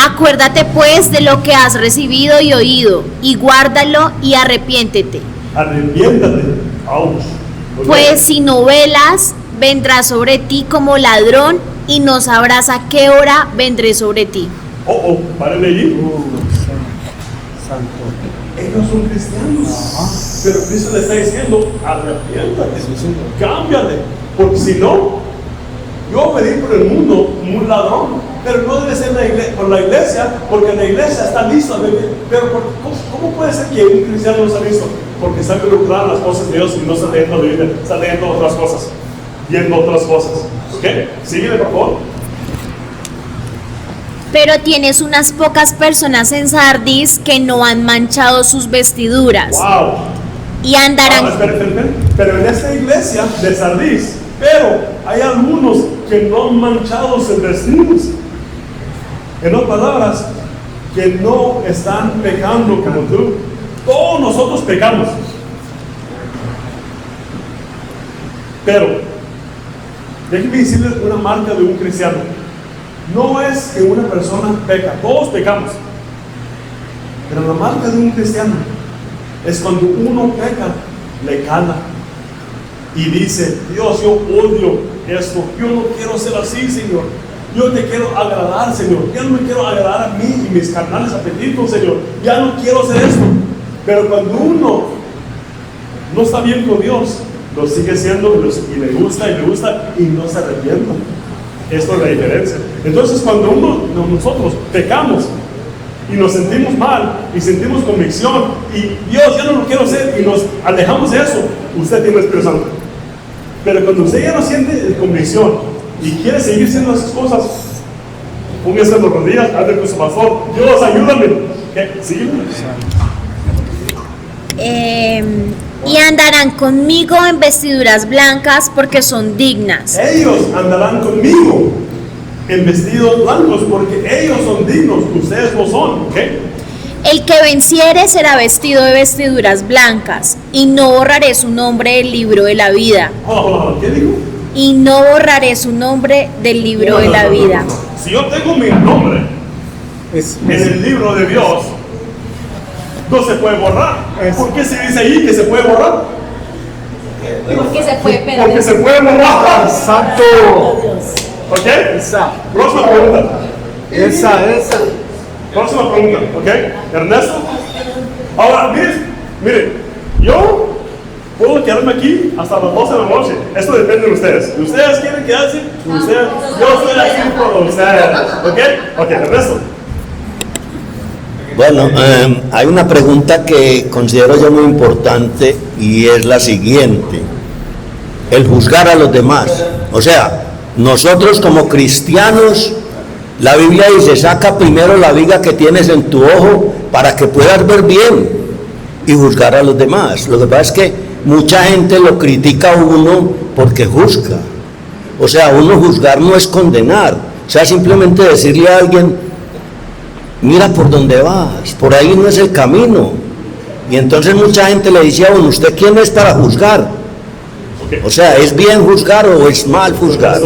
Acuérdate pues de lo que has recibido y oído, y guárdalo y arrepiéntete. Arrepiéntate. Ouch. Okay. Pues si no velas, vendrá sobre ti como ladrón y no sabrás a qué hora vendré sobre ti. Párenle allí. Santo. Ellos son cristianos. Pero Cristo le está diciendo, arrepiéntate, cámbiale. Porque si no, yo pedí por el mundo como un ladrón, pero no debe ser por la iglesia, porque la iglesia está lista. Pero ¿cómo puede ser que un cristiano no está listo? Porque está involucrado en las cosas de Dios y no está leyendo la Biblia, está leyendo otras cosas, viendo otras cosas. ¿Ok? Síguele, por favor. Pero tienes unas pocas personas en Sardis que no han manchado sus vestiduras. ¡Wow! Y andarán. Espera. Pero en esta iglesia de Sardis, pero hay algunos que no han manchado sus vestidos. En otras palabras, que no están pecando como tú. Todos nosotros pecamos. Pero, déjenme decirles una marca de un cristiano. No es que una persona peca, todos pecamos. Pero la marca de un cristiano es cuando uno peca, le cala y dice: Dios, yo odio esto, yo no quiero ser así, Señor. Yo te quiero agradar, Señor. Ya no me quiero agradar a mí y mis carnales apetitos, Señor. Ya no quiero hacer esto. Pero cuando uno no está bien con Dios, lo sigue siendo y le gusta y no se arrepiente. Esto es la diferencia. Entonces, cuando nosotros pecamos y nos sentimos mal y sentimos convicción y Dios, ya no lo quiero hacer, y nos alejamos de eso, usted tiene el Espíritu Santo. Pero cuando usted ya no siente convicción y quiere seguir haciendo esas cosas, póngase en las rodillas, hable con su pastor: Dios, ayúdame. ¿Sí? Y andarán conmigo en vestiduras blancas porque son dignas. Ellos andarán conmigo en vestidos blancos porque ellos son dignos, ustedes no son. El que venciere será vestido de vestiduras blancas, y no borraré su nombre del libro de la vida. ¿Qué dijo? Y no borraré su nombre del libro de la vida. Si yo tengo mi nombre en el libro de Dios, no se puede borrar. ¿Por qué se dice ahí que se puede borrar? Porque se puede perder. Porque se puede borrar. Exacto. ¿Ok? Esa. Próxima pregunta. Esa. Próxima pregunta. ¿Ok? Ernesto. Ahora, mire, yo puedo quedarme aquí hasta las 12 de la noche. Esto depende de ustedes. ¿Ustedes quieren quedarse? Yo estoy aquí por ustedes. ¿Ok? Ernesto. Bueno, hay una pregunta que considero yo muy importante y es la siguiente: el juzgar a los demás. O sea, nosotros como cristianos, la Biblia dice: saca primero la viga que tienes en tu ojo para que puedas ver bien y juzgar a los demás. Lo que pasa es que mucha gente lo critica a uno porque juzga. O sea, uno juzgar no es condenar. O sea, simplemente decirle a alguien: mira por dónde vas, por ahí no es el camino. Y entonces mucha gente le dice a uno: ¿usted quién es para juzgar? O sea, ¿es bien juzgar o es mal juzgar?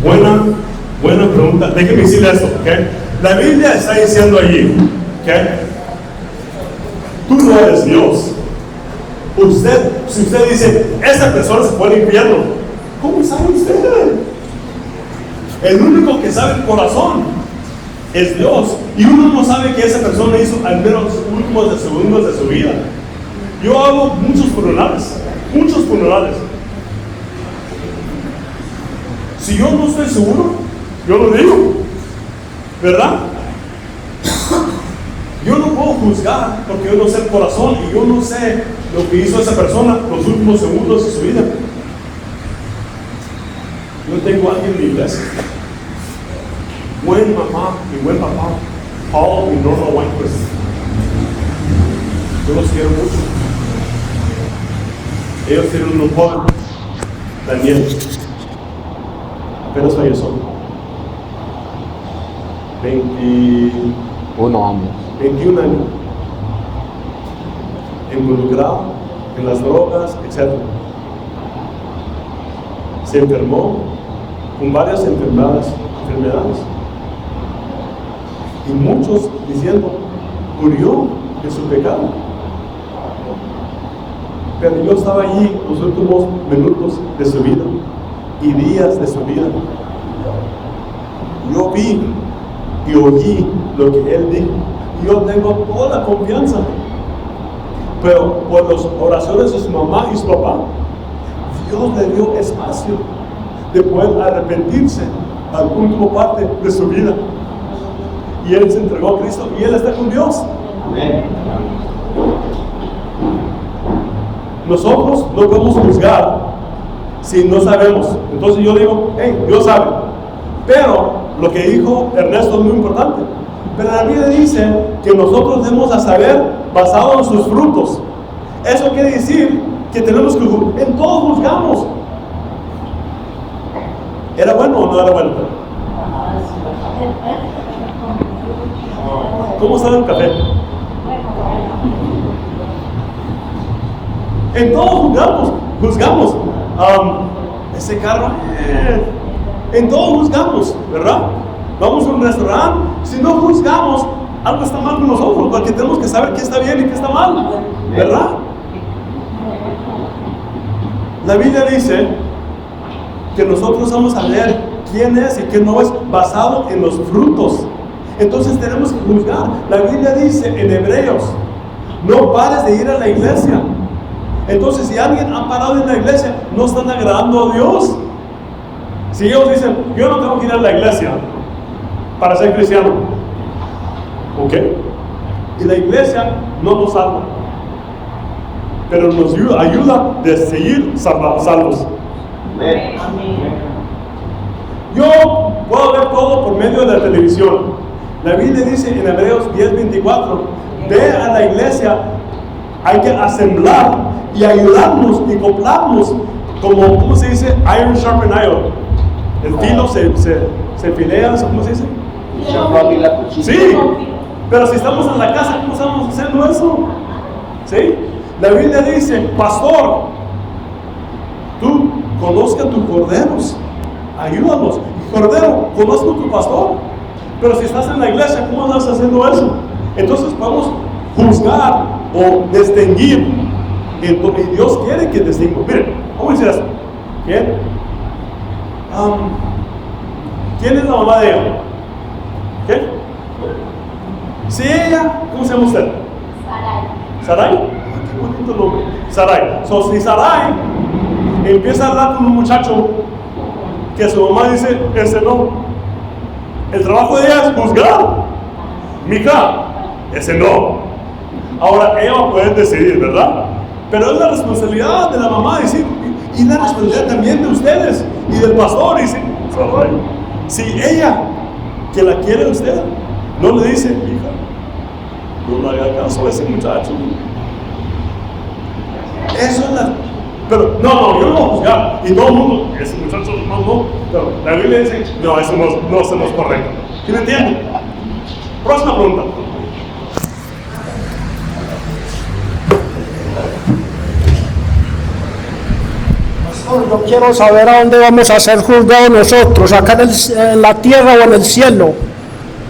Buena pregunta. Déjeme decirle esto, ¿ok? La Biblia está diciendo allí, ¿ok? Tú no eres Dios. Si usted dice: esta persona se fue al infierno, ¿cómo sabe usted? El único que sabe el corazón es Dios. Y uno no sabe que esa persona hizo al menos los últimos segundos de su vida. Yo hago muchos funerales. Si yo no estoy seguro, yo lo digo, ¿verdad? Yo no puedo juzgar porque yo no sé el corazón y yo no sé lo que hizo esa persona los últimos segundos de su vida. Yo tengo a alguien en mi iglesia, buen mamá y buen papá, Paul y Norma Weinquist. Yo los quiero mucho. Ellos tienen un joven, Daniel, apenas falleció, 21 años, involucrado en las drogas, etc. Se enfermó con varias enfermedades, y muchos diciendo: murió de su pecado. Pero yo estaba allí los últimos minutos de su vida y días de su vida. Yo vi y oí lo que él dijo. Yo tengo toda la confianza. Pero por las oraciones de su mamá y su papá, Dios le dio espacio de poder arrepentirse al último parte de su vida. Y él se entregó a Cristo y él está con Dios. Amén. Nosotros no podemos juzgar si no sabemos. Entonces yo digo: hey, Dios sabe. Pero lo que dijo Ernesto es muy importante. Pero la Biblia dice que nosotros debemos a saber basado en sus frutos. Eso quiere decir que tenemos que juzgar. En todo juzgamos. ¿Era bueno o no era bueno? ¿Cómo sabe el café? En todo juzgamos. Ese carro, en todo juzgamos, ¿verdad? Vamos a un restaurante, si no juzgamos, algo está mal con nosotros, porque tenemos que saber qué está bien y qué está mal, ¿verdad? La Biblia dice que nosotros vamos a ver quién es y quién no es basado en los frutos. Entonces tenemos que juzgar. La Biblia dice en Hebreos, no pares de ir a la iglesia. Entonces si alguien ha parado en la iglesia, no están agradando a Dios. Si ellos dicen, yo no tengo que ir a la iglesia para ser cristiano, ¿ok? Y la iglesia no nos salva, pero nos ayuda de seguir salvos. Yo puedo ver todo por medio de la televisión. La Biblia dice en Hebreos 10:24, ve a la iglesia, hay que asemblar y ayudarnos y acoplarnos como, ¿cómo se dice? Iron sharpen iron. El filo se filea, ¿cómo se dice? Sí, pero si estamos en la casa, ¿cómo estamos haciendo eso? ¿Sí? La Biblia dice, pastor, tú conozca a tus corderos, ayúdanos. Cordero, conozco a tu pastor, pero si estás en la iglesia, ¿cómo andas haciendo eso? Entonces podemos juzgar o distinguir, y Dios quiere que distingamos. Miren, vamos a decir esto. ¿Quién es la mamá de ella? ¿Qué? Si ella, ¿cómo se llama usted? Sarai. Sarai. Qué bonito nombre. Sarai. Si Sarai empieza a hablar con un muchacho que su mamá dice, ese no. El trabajo de ella es juzgar. Mija, ese no. Ahora ella va a poder decidir, ¿verdad? Pero es la responsabilidad de la mamá decir, y la responsabilidad también de ustedes y del pastor. Y si ella, que la quiere usted, no le dice, hija, no le haga caso a ese muchacho. Eso es la... Pero no, yo no voy a juzgar. Y todo el mundo, ese muchacho no. Pero la Biblia dice, no, eso no es correcto. ¿Sí me entienden? Próxima pregunta. Yo quiero saber a dónde vamos a ser juzgados nosotros, acá en la tierra o en el cielo,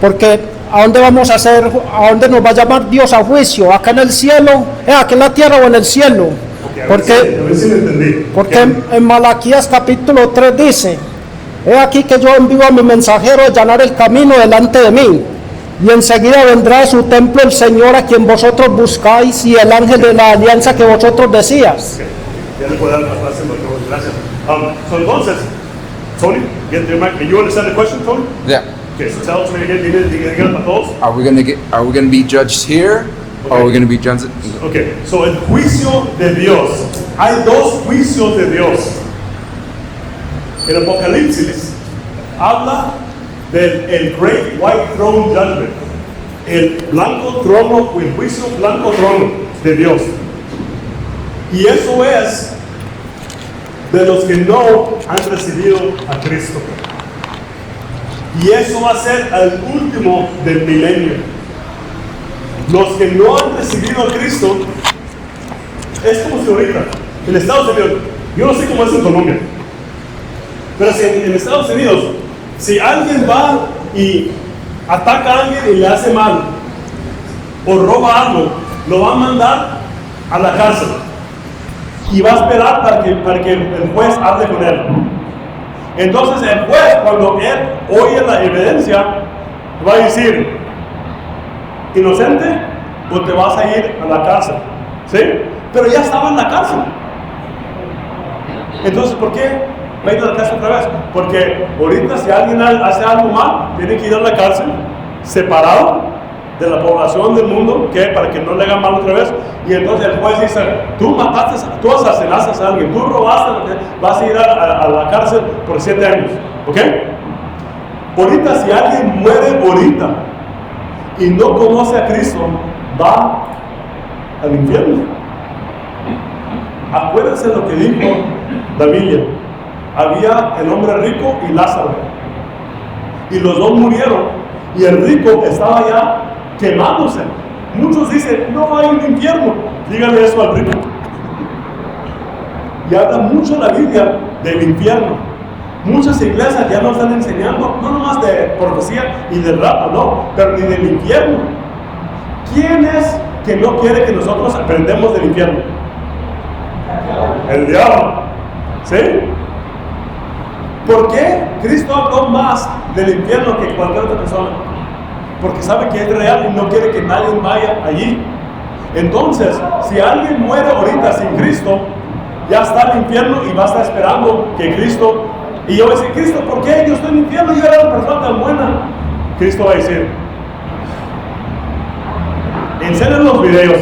porque a dónde vamos a ser, a dónde nos va a llamar Dios a juicio, acá en el cielo, acá en la tierra o en el cielo, porque en Malaquías capítulo 3 dice, he aquí que yo envío a mi mensajero a allanar el camino delante de mí, y enseguida vendrá a su templo el Señor a quien vosotros buscáis y el ángel de la alianza que vosotros decías. Ya le puedo dar la frase, gracias. So entonces, Tony, get the mic. You understand the question, Tony? Yeah. Okay, so tell us when you get para todos. Are we gonna be judged here, or are we gonna be judged? Okay, so el juicio de Dios. Hay dos juicios de Dios. El Apocalipsis habla del Great White Throne Judgment. El blanco trono, o el juicio blanco trono de Dios. Y eso es de los que no han recibido a Cristo. Y eso va a ser el último del milenio. Los que no han recibido a Cristo, es como si ahorita, en Estados Unidos, yo no sé cómo es en Colombia, pero si en Estados Unidos, si alguien va y ataca a alguien y le hace mal, o roba algo, lo va a mandar a la cárcel. Y va a esperar para que el juez hable con él. Entonces el juez, cuando él oye la evidencia, va a decir, inocente, o te vas a ir a la cárcel. ¿Sí? Pero ya estaba en la cárcel. Entonces, ¿por qué va a ir a la cárcel otra vez? Porque ahorita si alguien hace algo mal, tiene que ir a la cárcel, separado de la población del mundo, que para que no le hagan mal otra vez. Y entonces el juez dice, tú asesinaste a alguien, tú robaste, vas a ir a la cárcel por 7 años. ¿Ok? Ahorita si alguien muere ahorita y no conoce a Cristo, va al infierno. Acuérdense lo que dijo la Biblia. Había el hombre rico y Lázaro, y los dos murieron, y el rico estaba ya quemándose. Muchos dicen, no hay un infierno. Díganle eso al rico. Y habla mucho la Biblia del infierno. Muchas iglesias ya nos están enseñando, no nomás de profecía y del rapto, no, pero ni del infierno. ¿Quién es que no quiere que nosotros aprendamos del infierno? El diablo. ¿Sí? ¿Por qué Cristo habló más del infierno que cualquier otra persona? Porque sabe que es real y no quiere que nadie vaya allí. Entonces, si alguien muere ahorita sin Cristo, ya está en el infierno y va a estar esperando que Cristo... Y yo voy a decir, Cristo, ¿por qué yo estoy en el infierno? Yo era una persona tan buena. Cristo va a decir, enseñen los videos.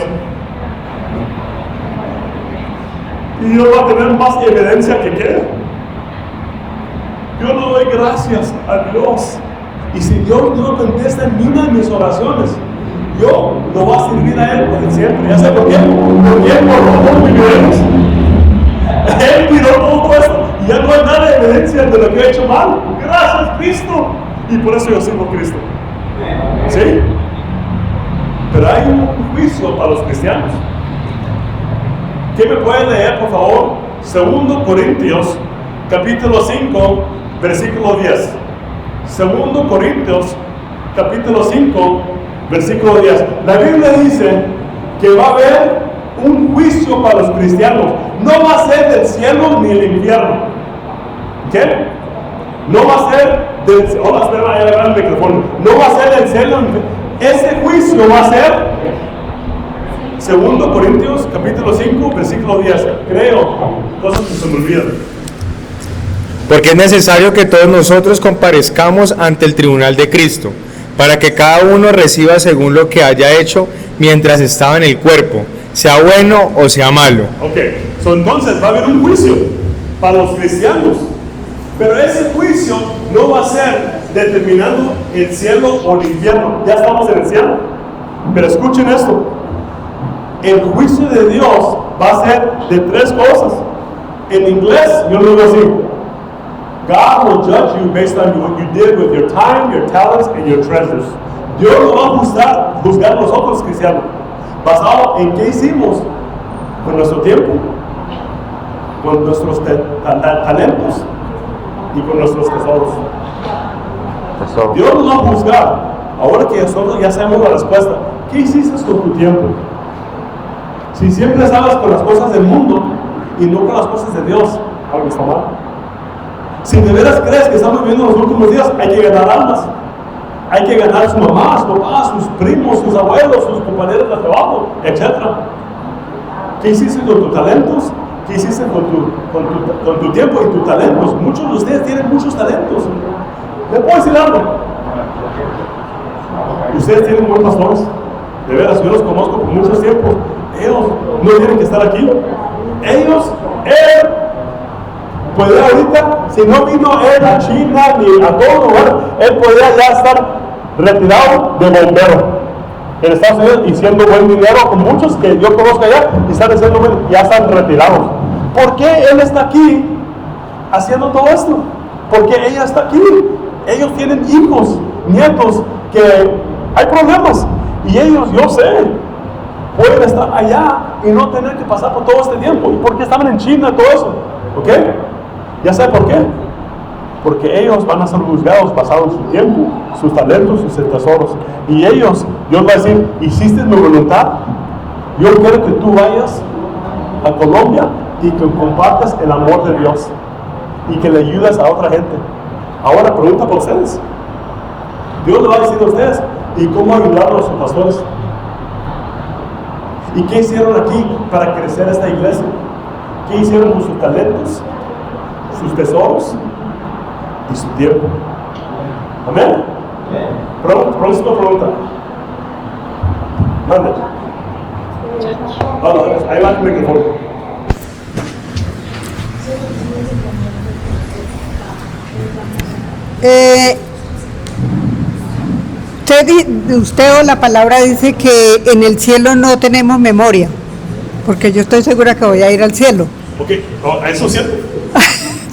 Y yo voy a tener más evidencia que qué. Yo le doy gracias a Dios. Y si Dios no contesta ni una de mis oraciones, yo lo voy a servir a Él por siempre. ¿Ya sé por qué? Porque Él borró todos mis videos. Él cuidó todo esto. Y ya no hay nada de evidencia de lo que he hecho mal. Gracias, Cristo. Y por eso yo sirvo a Cristo. ¿Sí? Pero hay un juicio para los cristianos. ¿Quién me puede leer, por favor? 2 Corintios, capítulo 5, versículo 10. 2 Corintios, capítulo 5, versículo 10. La Biblia dice que va a haber un juicio para los cristianos. No va a ser del cielo ni el infierno. ¿Qué? No va a ser del... Hola, espera, ahí agarra el micrófono. No va a ser del cielo. Ese juicio va a ser 2 Corintios, capítulo 5, versículo 10. Creo, cosas que se me olvidan. Porque es necesario que todos nosotros comparezcamos ante el tribunal de Cristo, para que cada uno reciba según lo que haya hecho mientras estaba en el cuerpo, sea bueno o sea malo. Ok, entonces va a haber un juicio para los cristianos, pero ese juicio no va a ser determinando el cielo o el infierno. Ya estamos en el cielo, pero escuchen esto. El juicio de Dios va a ser de tres cosas. En inglés yo lo digo así: God will judge you based on what you did with your time, your talents, and your treasures. Dios lo va a juzgar a nosotros cristianos, basado en qué hicimos con nuestro tiempo, con nuestros talentos y con nuestros tesoros. Dios nos va a juzgar. Ahora que nosotros ya sabemos la respuesta, ¿qué hiciste con tu tiempo? Si siempre estabas con las cosas del mundo y no con las cosas de Dios, algo está mal. Si de veras crees que estamos viviendo los últimos días, hay que ganar almas. Hay que ganar a su mamá, a su papá, a sus primos, sus abuelos, sus compañeros de trabajo, etc. ¿Qué hiciste con tus talentos? ¿Qué hiciste con tu tiempo y tus talentos? Muchos de ustedes tienen muchos talentos. ¿Les puedo decir algo? Ustedes tienen buenos pastores. De veras, yo los conozco por muchos tiempos. Ellos no tienen que estar aquí. Él podría ahorita, si no vino él a China ni a todo lugar, él podría ya estar retirado de bombero en Estados Unidos y siendo buen dinero, con muchos que yo conozco allá y están haciendo ya están retirados. ¿Por qué él está aquí haciendo todo esto? Porque ella está aquí. Ellos tienen hijos, nietos, que hay problemas y ellos, yo sé, pueden estar allá y no tener que pasar por todo este tiempo. ¿Y por qué estaban en China y todo eso? ¿Ok? ¿Ya sabe por qué? Porque ellos van a ser juzgados basados en su tiempo, sus talentos, sus tesoros. Y ellos, Dios va a decir, ¿hiciste mi voluntad? Yo quiero que tú vayas a Colombia y que compartas el amor de Dios y que le ayudes a otra gente. Ahora pregunta por ustedes. Dios le va a decir a ustedes, ¿y cómo ayudaron a sus pastores? ¿Y qué hicieron aquí para crecer esta iglesia? ¿Qué hicieron con sus talentos, sus tesoros y su tiempo? Amén. Próxima pregunta. Mande. Ahí va el micrófono. Usted o la palabra dice que en el cielo no tenemos memoria, porque yo estoy segura que voy a ir al cielo. Ok, eso es cierto.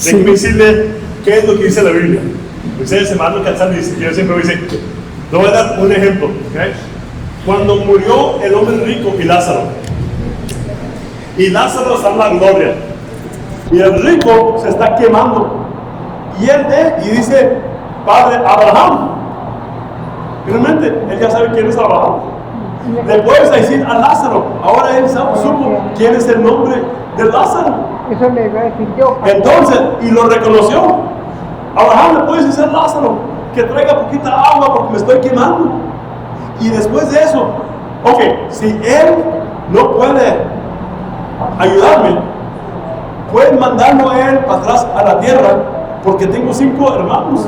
Déjeme decirle qué es lo que dice la Biblia. Ustedes se van a cansar de decir, yo siempre dice, le voy a dar un ejemplo. ¿Okay? Cuando murió el hombre rico y Lázaro está en la gloria, y el rico se está quemando, y él ve y dice, Padre Abraham. Realmente, él ya sabe quién es Abraham. Le puedes decir a Lázaro, ahora él supo quién es el nombre de Lázaro. Eso le iba a decir yo. Entonces, y lo reconoció. Abraham, le puedes decir a Lázaro que traiga poquita agua porque me estoy quemando. Y después de eso, ok, si él no puede ayudarme, pueden mandarlo a él para atrás a la tierra, porque tengo 5 hermanos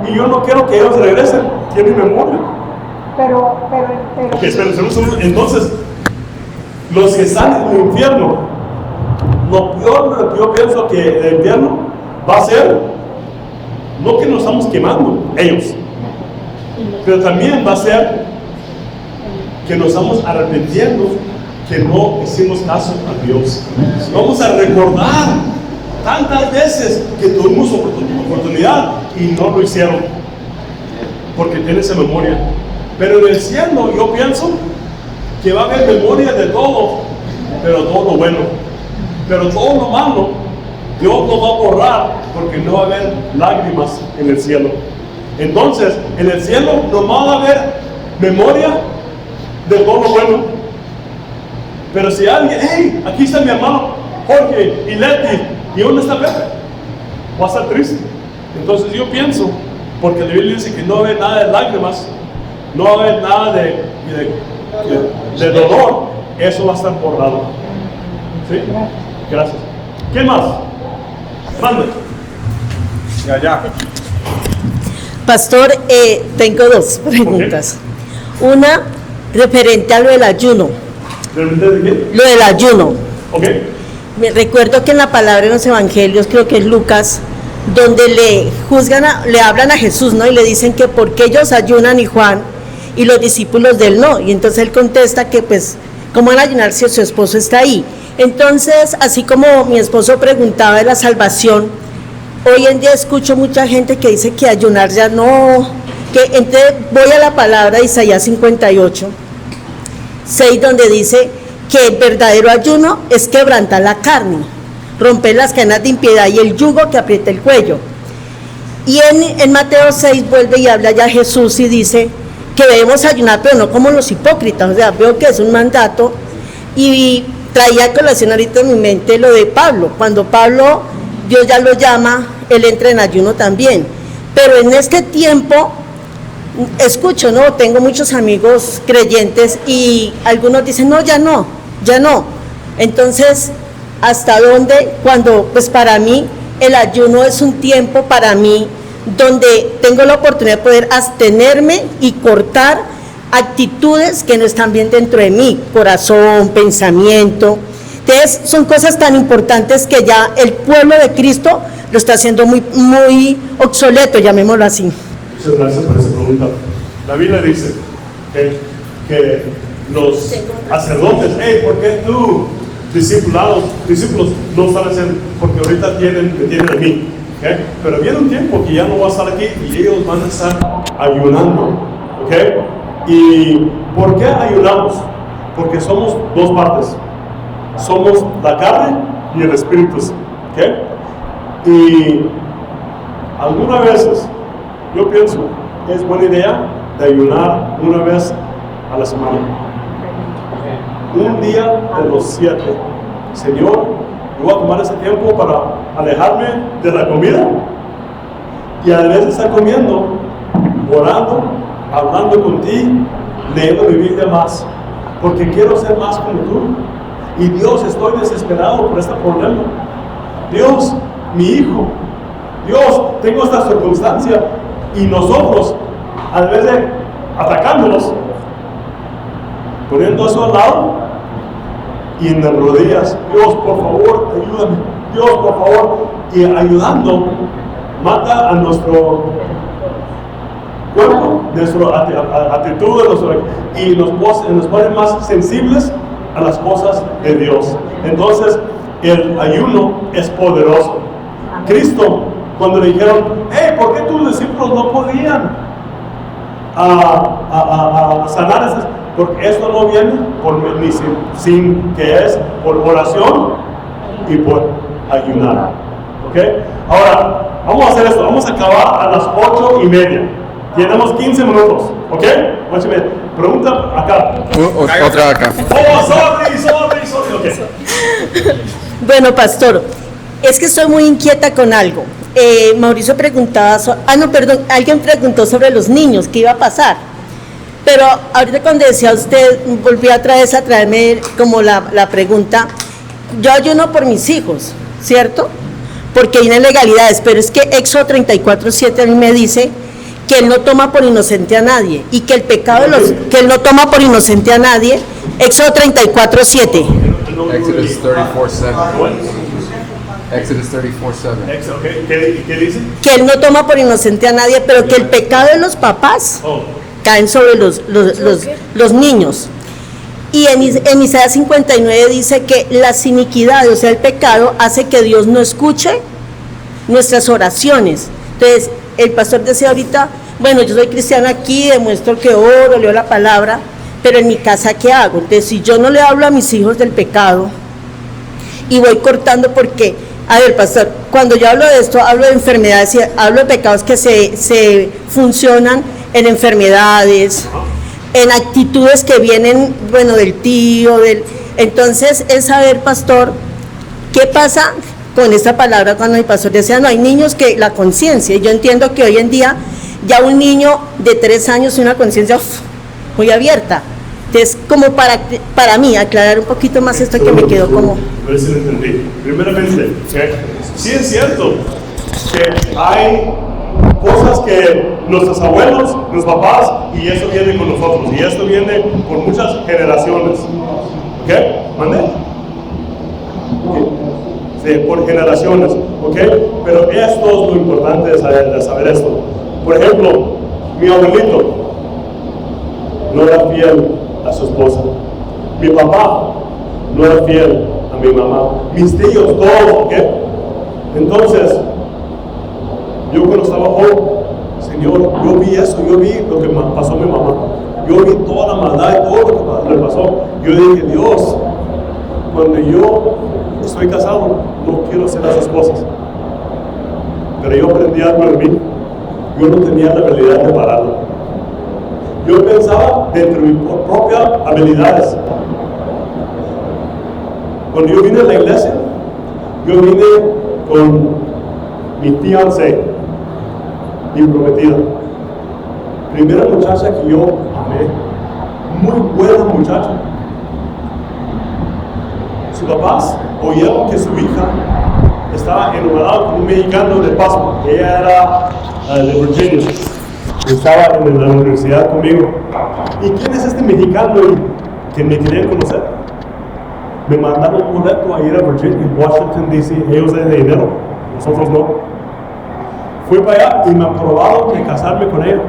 y yo no quiero que ellos regresen, tienen memoria. Pero Ok, esperen un segundo. Entonces, los que están en el infierno, lo peor que yo pienso que el infierno va a ser, no que nos estamos quemando, ellos, pero también va a ser que nos estamos arrepintiendo que no hicimos caso a Dios. Vamos a recordar tantas veces que tuvimos oportunidad y no lo hicieron, porque tiene esa memoria. Pero en el cielo yo pienso que va a haber memoria de todo, pero todo lo bueno. Pero todo lo malo, Dios lo va a borrar, porque no va a haber lágrimas en el cielo. Entonces, en el cielo no va a haber memoria de todo lo bueno. Pero si alguien, hey, aquí está mi hermano Jorge y Leti, ¿y dónde está Pepe? Va a estar triste. Entonces yo pienso, porque la Biblia dice que no va a haber nada de lágrimas, no va a haber nada de dolor, eso va a estar borrado. ¿Sí? Gracias. ¿Qué más? Mande. Ya. Pastor, tengo 2 preguntas. Okay. Una, referente a lo del ayuno. ¿Referente de qué? Lo del ayuno. Ok. Me recuerdo que en la palabra en los evangelios, creo que es Lucas, donde le juzgan, le hablan a Jesús, ¿no? Y le dicen que por qué ellos ayunan y Juan y los discípulos de él no. Y entonces él contesta que pues, ¿cómo van a ayunar si su esposo está ahí? Entonces, así como mi esposo preguntaba de la salvación, hoy en día escucho mucha gente que dice que ayunar ya no, que entonces voy a la palabra de Isaías 58, 6, donde dice que el verdadero ayuno es quebrantar la carne, romper las cadenas de impiedad y el yugo que aprieta el cuello. Y en Mateo 6 vuelve y habla ya Jesús y dice que debemos ayunar, pero no como los hipócritas. O sea, veo que es un mandato. Y traía a colación ahorita en mi mente lo de Pablo. Cuando Pablo, Dios ya lo llama, él entra en ayuno también. Pero en este tiempo, escucho, ¿no? Tengo muchos amigos creyentes y algunos dicen, no, ya no. Entonces, ¿hasta dónde? Cuando, pues para mí, el ayuno es un tiempo para mí donde tengo la oportunidad de poder abstenerme y cortar actitudes que no están bien dentro de mí, corazón, pensamiento. Entonces, son cosas tan importantes que ya el pueblo de Cristo lo está haciendo muy obsoleto, llamémoslo así. Muchas gracias por esa pregunta. La Biblia dice que los sacerdotes, hey, ¿por qué tú, discípulos no están haciendo? Porque ahorita me tienen a mí. ¿Okay? Pero viene un tiempo que ya no va a estar aquí y ellos van a estar ayunando. ¿Okay? ¿Y por qué ayunamos? Porque somos 2 partes. Somos la carne y el espíritu. ¿Okay? Y algunas veces yo pienso que es buena idea de ayunar una vez a la semana. Un día de los 7. Señor, yo voy a tomar ese tiempo para alejarme de la comida y a veces estar comiendo, orando, hablando contigo, leyendo mi Biblia más, porque quiero ser más como tú. Y Dios, estoy desesperado por este problema. Dios, mi hijo, Dios, tengo esta circunstancia y nosotros, a vez de atacándonos, poniendo eso al lado, y en las rodillas, Dios, por favor, ayúdame, Dios, por favor, y ayudando, mata a nuestro cuerpo, nuestra actitud, y nos pone más sensibles a las cosas de Dios. Entonces, el ayuno es poderoso. Cristo, cuando le dijeron, hey, ¿por qué tus discípulos no podían sanar esas? Porque esto no viene sin que es por oración y por ayunar. ¿Ok? Ahora, vamos a hacer esto. Vamos a acabar a las 8:30. Llenamos 15 minutos, ¿ok? Pregunta acá. Otra acá. Sorry, ok. Bueno, pastor, es que estoy muy inquieta con algo. Mauricio preguntaba, alguien preguntó sobre los niños, ¿qué iba a pasar? Pero ahorita cuando decía usted, volví otra vez a traerme como la pregunta, yo ayuno por mis hijos, ¿cierto? Porque hay ilegalidades, pero es que Éxodo 34:7 a mí me dice que él no toma por inocente a nadie, y que el pecado que él no toma por inocente a nadie, Éxodo 34:7. Exodus 34:7. Exodus 34:7. ¿Qué dice? Que él no toma por inocente a nadie, pero que el pecado de los papás caen sobre los niños. Y en Isaías 59 dice que las iniquidades, o sea, el pecado, hace que Dios no escuche nuestras oraciones. Entonces, el pastor decía ahorita, bueno, yo soy cristiano aquí, demuestro que oro, leo la palabra, pero en mi casa, ¿qué hago? Entonces, si yo no le hablo a mis hijos del pecado y voy cortando, porque, a ver, pastor, cuando yo hablo de esto, hablo de enfermedades y hablo de pecados que se funcionan en enfermedades, en actitudes que vienen, bueno, del tío, entonces es saber, pastor, ¿qué pasa con esta palabra cuando el pastor decía, no, hay niños que la conciencia, y yo entiendo que hoy en día ya un niño de 3 años tiene una conciencia muy abierta? Entonces, como para mí, aclarar un poquito más esto que me quedó como... A ver si lo entendí. Primeramente, sí es cierto que hay cosas que nuestros abuelos, los papás, y eso viene con nosotros, y esto viene por muchas generaciones. ¿Ok? ¿Mande? Sí, por generaciones. ¿Ok? Pero esto es lo importante de saber esto. Por ejemplo, mi abuelito no era fiel a su esposa. Mi papá no era fiel a mi mamá. Mis tíos, todos, ¿ok? Entonces, yo cuando estaba joven, Señor, yo vi eso, yo vi lo que pasó a mi mamá. Yo vi toda la maldad y todo lo que le pasó. Yo dije, Dios, cuando yo estoy casado, no quiero ser esas cosas. Pero yo aprendí algo en mí. Yo no tenía la habilidad de pararlo. Yo pensaba dentro de mis propias habilidades. Cuando yo vine a la iglesia, yo vine con mi fiancé, mi prometida. Primera muchacha que yo amé. Muy buena muchacha. Sus papás oyeron que su hija estaba enamorada con un mexicano de Paso. Ella era de Virginia. Estaba en la universidad conmigo. ¿Y quién es este mexicano que me quería conocer? Me mandaron un boleto a ir a Virginia, Washington, D.C. Ellos de dinero, nosotros no. Fui para allá y me aprobaron de casarme con ella.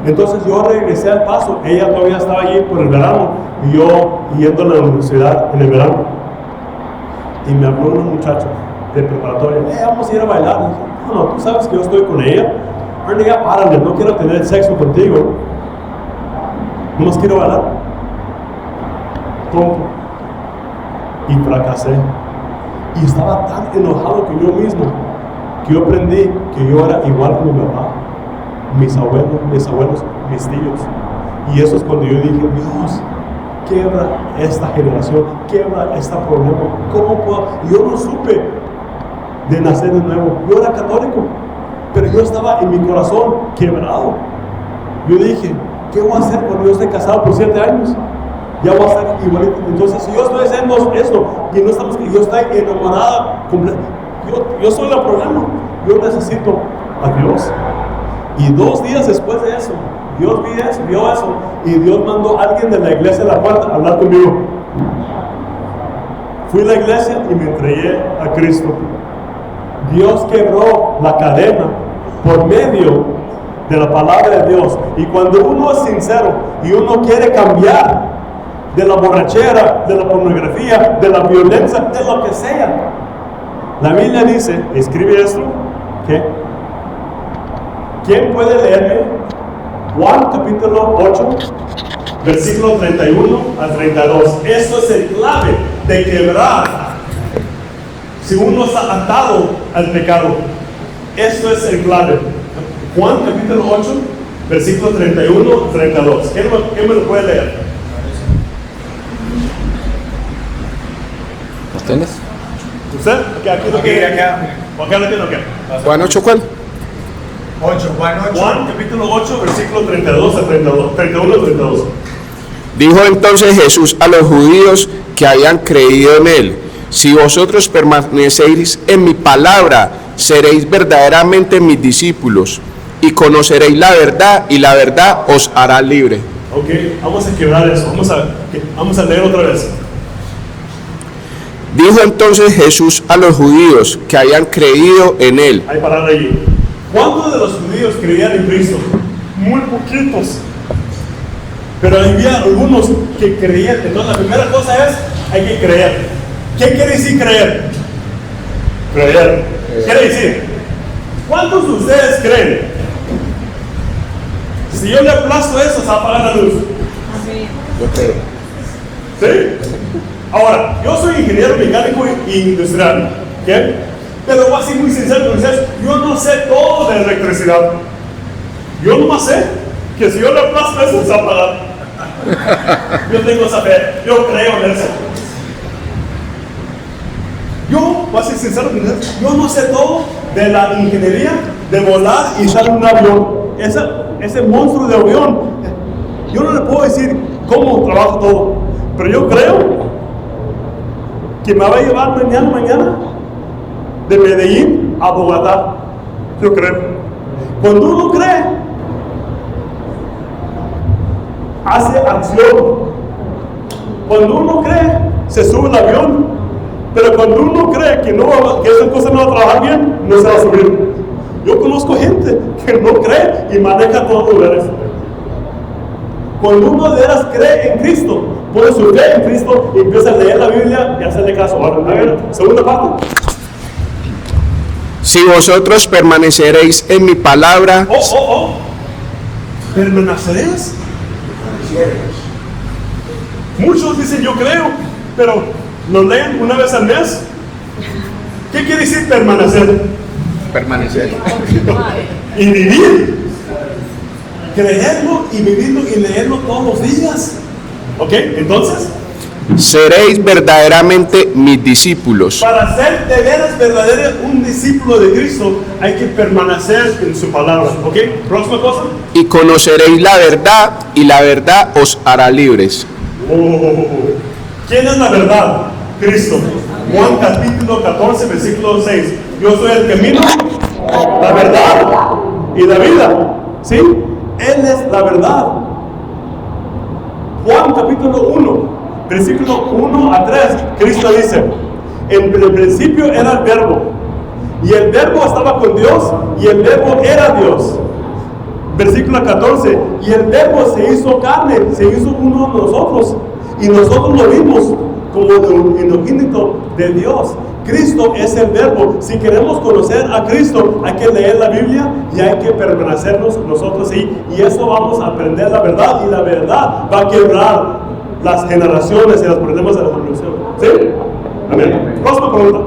Entonces yo regresé al Paso. Ella todavía estaba allí por el verano y yo yendo a la universidad en el verano. Y me habló una muchacha de preparatoria. Vamos a ir a bailar. Y dije, no, tú sabes que yo estoy con ella. Ernie, ya párale, no quiero tener sexo contigo. No más quiero bailar. Tonto. Y fracasé. Y estaba tan enojado con yo mismo que yo aprendí que yo era igual que mi papá, mis abuelos, mis tíos. Y eso es cuando yo dije, Dios, quiebra esta generación, quiebra este problema. ¿Cómo puedo? Yo no supe de nacer de nuevo. Yo era católico, pero yo estaba en mi corazón quebrado. Yo dije, ¿qué voy a hacer cuando yo esté casado por 7 años? Ya voy a estar igualito. Entonces, si yo estoy haciendo esto y no estamos, yo estoy enamorada, yo soy el problema. Yo necesito a Dios. Y 2 días después de eso, Dios vio eso, y Dios mandó a alguien de la iglesia a la puerta a hablar conmigo. Fui a la iglesia y me entregué a Cristo. Dios quebró la cadena por medio de la palabra de Dios. Y cuando uno es sincero y uno quiere cambiar de la borrachera, de la pornografía, de la violencia, de lo que sea, la Biblia dice, escribe esto, ¿qué? ¿Quién puede leerme? Juan capítulo 8, versículo 31 al 32. Esto es el clave de quebrar. Si uno está atado al pecado, esto es el clave. Juan capítulo 8, versículo 31, 32. ¿Quién me lo puede leer? ¿Los tienes? ¿Usted? Aquí lo quiere. ¿Acá lo tiene o qué? Juan 8, ¿cuál? 8, Juan 8. Juan capítulo 8, versículo 32 a 32, 31 a 32. Dijo entonces Jesús a los judíos que habían creído en él: si vosotros permanecéis en mi palabra, seréis verdaderamente mis discípulos, y conoceréis la verdad, y la verdad os hará libre. Ok, vamos a quebrar eso. Vamos a leer otra vez. Dijo entonces Jesús a los judíos que habían creído en él. Hay parar allí. ¿Cuántos de los judíos creían en Cristo? Muy poquitos. Pero había algunos que creían. Entonces la primera cosa es, hay que creer. ¿Qué quiere decir creer? Creer. Quiere decir, ¿cuántos de ustedes creen? Si yo le aplasto eso, se va a apagar la luz. Yo creo. ¿Sí? Ahora, yo soy ingeniero mecánico e industrial, ¿ok? Pero voy a ser muy sincero con ustedes, yo no sé todo de electricidad. Yo nomás sé que si yo le aplasto eso, se va a apagar. Yo tengo esa fe, yo creo en eso. Yo, voy a ser sincero con ustedes, yo no sé todo de la ingeniería de volar y estar en un avión. Ese monstruo de avión, yo no le puedo decir cómo trabajo todo, pero yo creo que me va a llevar mañana de Medellín a Bogotá. Yo creo. Cuando uno cree, hace acción. Cuando uno cree, se sube al avión. Pero cuando uno cree que esa cosa no va a trabajar bien, no se va a subir. Yo conozco gente que no cree y maneja todos los lugares. Cuando uno de veras cree en Cristo, pone su fe en Cristo y empieza a leer la Biblia y hacerle caso. Ahora, a ver, segunda parte. Si vosotros permaneceréis en mi palabra. ¿Permaneceréis? Muchos dicen yo creo, pero lo leen una vez al mes. ¿Qué quiere decir permanecer? Permanecer. Y vivir. Creerlo y vivirlo y leerlo todos los días. ¿Ok? Entonces, seréis verdaderamente mis discípulos. para ser de veras verdadero un discípulo de Cristo, hay que permanecer en su palabra. ¿Ok? Próxima cosa. Y conoceréis la verdad, y la verdad os hará libres. ¿Quién es la verdad? Cristo. Juan capítulo 14, versículo 6. Yo soy el camino, la verdad y la vida. ¿Sí? Él es la verdad. Juan capítulo 1, versículo 1 a 3. Cristo dice: en el principio era el verbo, y el verbo estaba con Dios, y el verbo era Dios. Versículo 14. Y el verbo se hizo carne, se hizo uno de nosotros, y nosotros lo vimos como el unigénito de Dios. Cristo es el verbo. Si queremos conocer a Cristo, hay que leer la Biblia y hay que permanecernos nosotros ahí. Y eso vamos a aprender la verdad, y la verdad va a quebrar las generaciones y los problemas de la generación. ¿Sí? Amén. Próxima pregunta.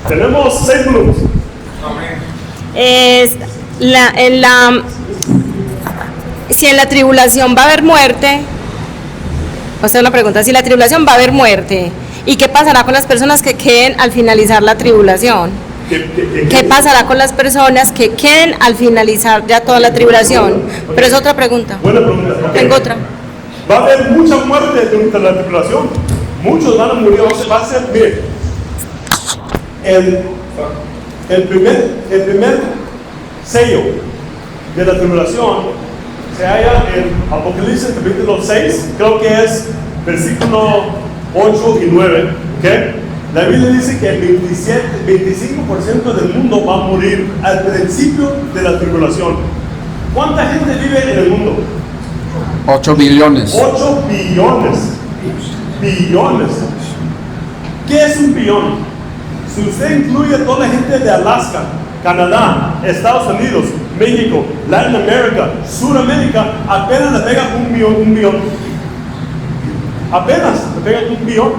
Tenemos 6 minutos. Si en la tribulación va a haber muerte, o sea, una pregunta, si la tribulación va a haber muerte, ¿y qué pasará con las personas que queden al finalizar la tribulación? ¿Qué pasará con las personas que queden al finalizar ya toda la tribulación? Pero es otra pregunta. Buena pregunta. Okay. Tengo otra. Va a haber mucha muerte durante la tribulación. Muchos van a morir. Va a ser, mire, el primer sello de la tribulación se halla en Apocalipsis capítulo 6, creo que es versículo 8 y 9. ¿Okay? La Biblia dice que el 25% del mundo va a morir al principio de la tribulación. ¿Cuánta gente vive en el mundo? 8 billones. 8 billones. Billones. ¿Qué es un billón? Si usted incluye a toda la gente de Alaska, Canadá, Estados Unidos, México, Latinoamérica, Sudamérica, apenas le pega un billón. Apenas le pega un billón.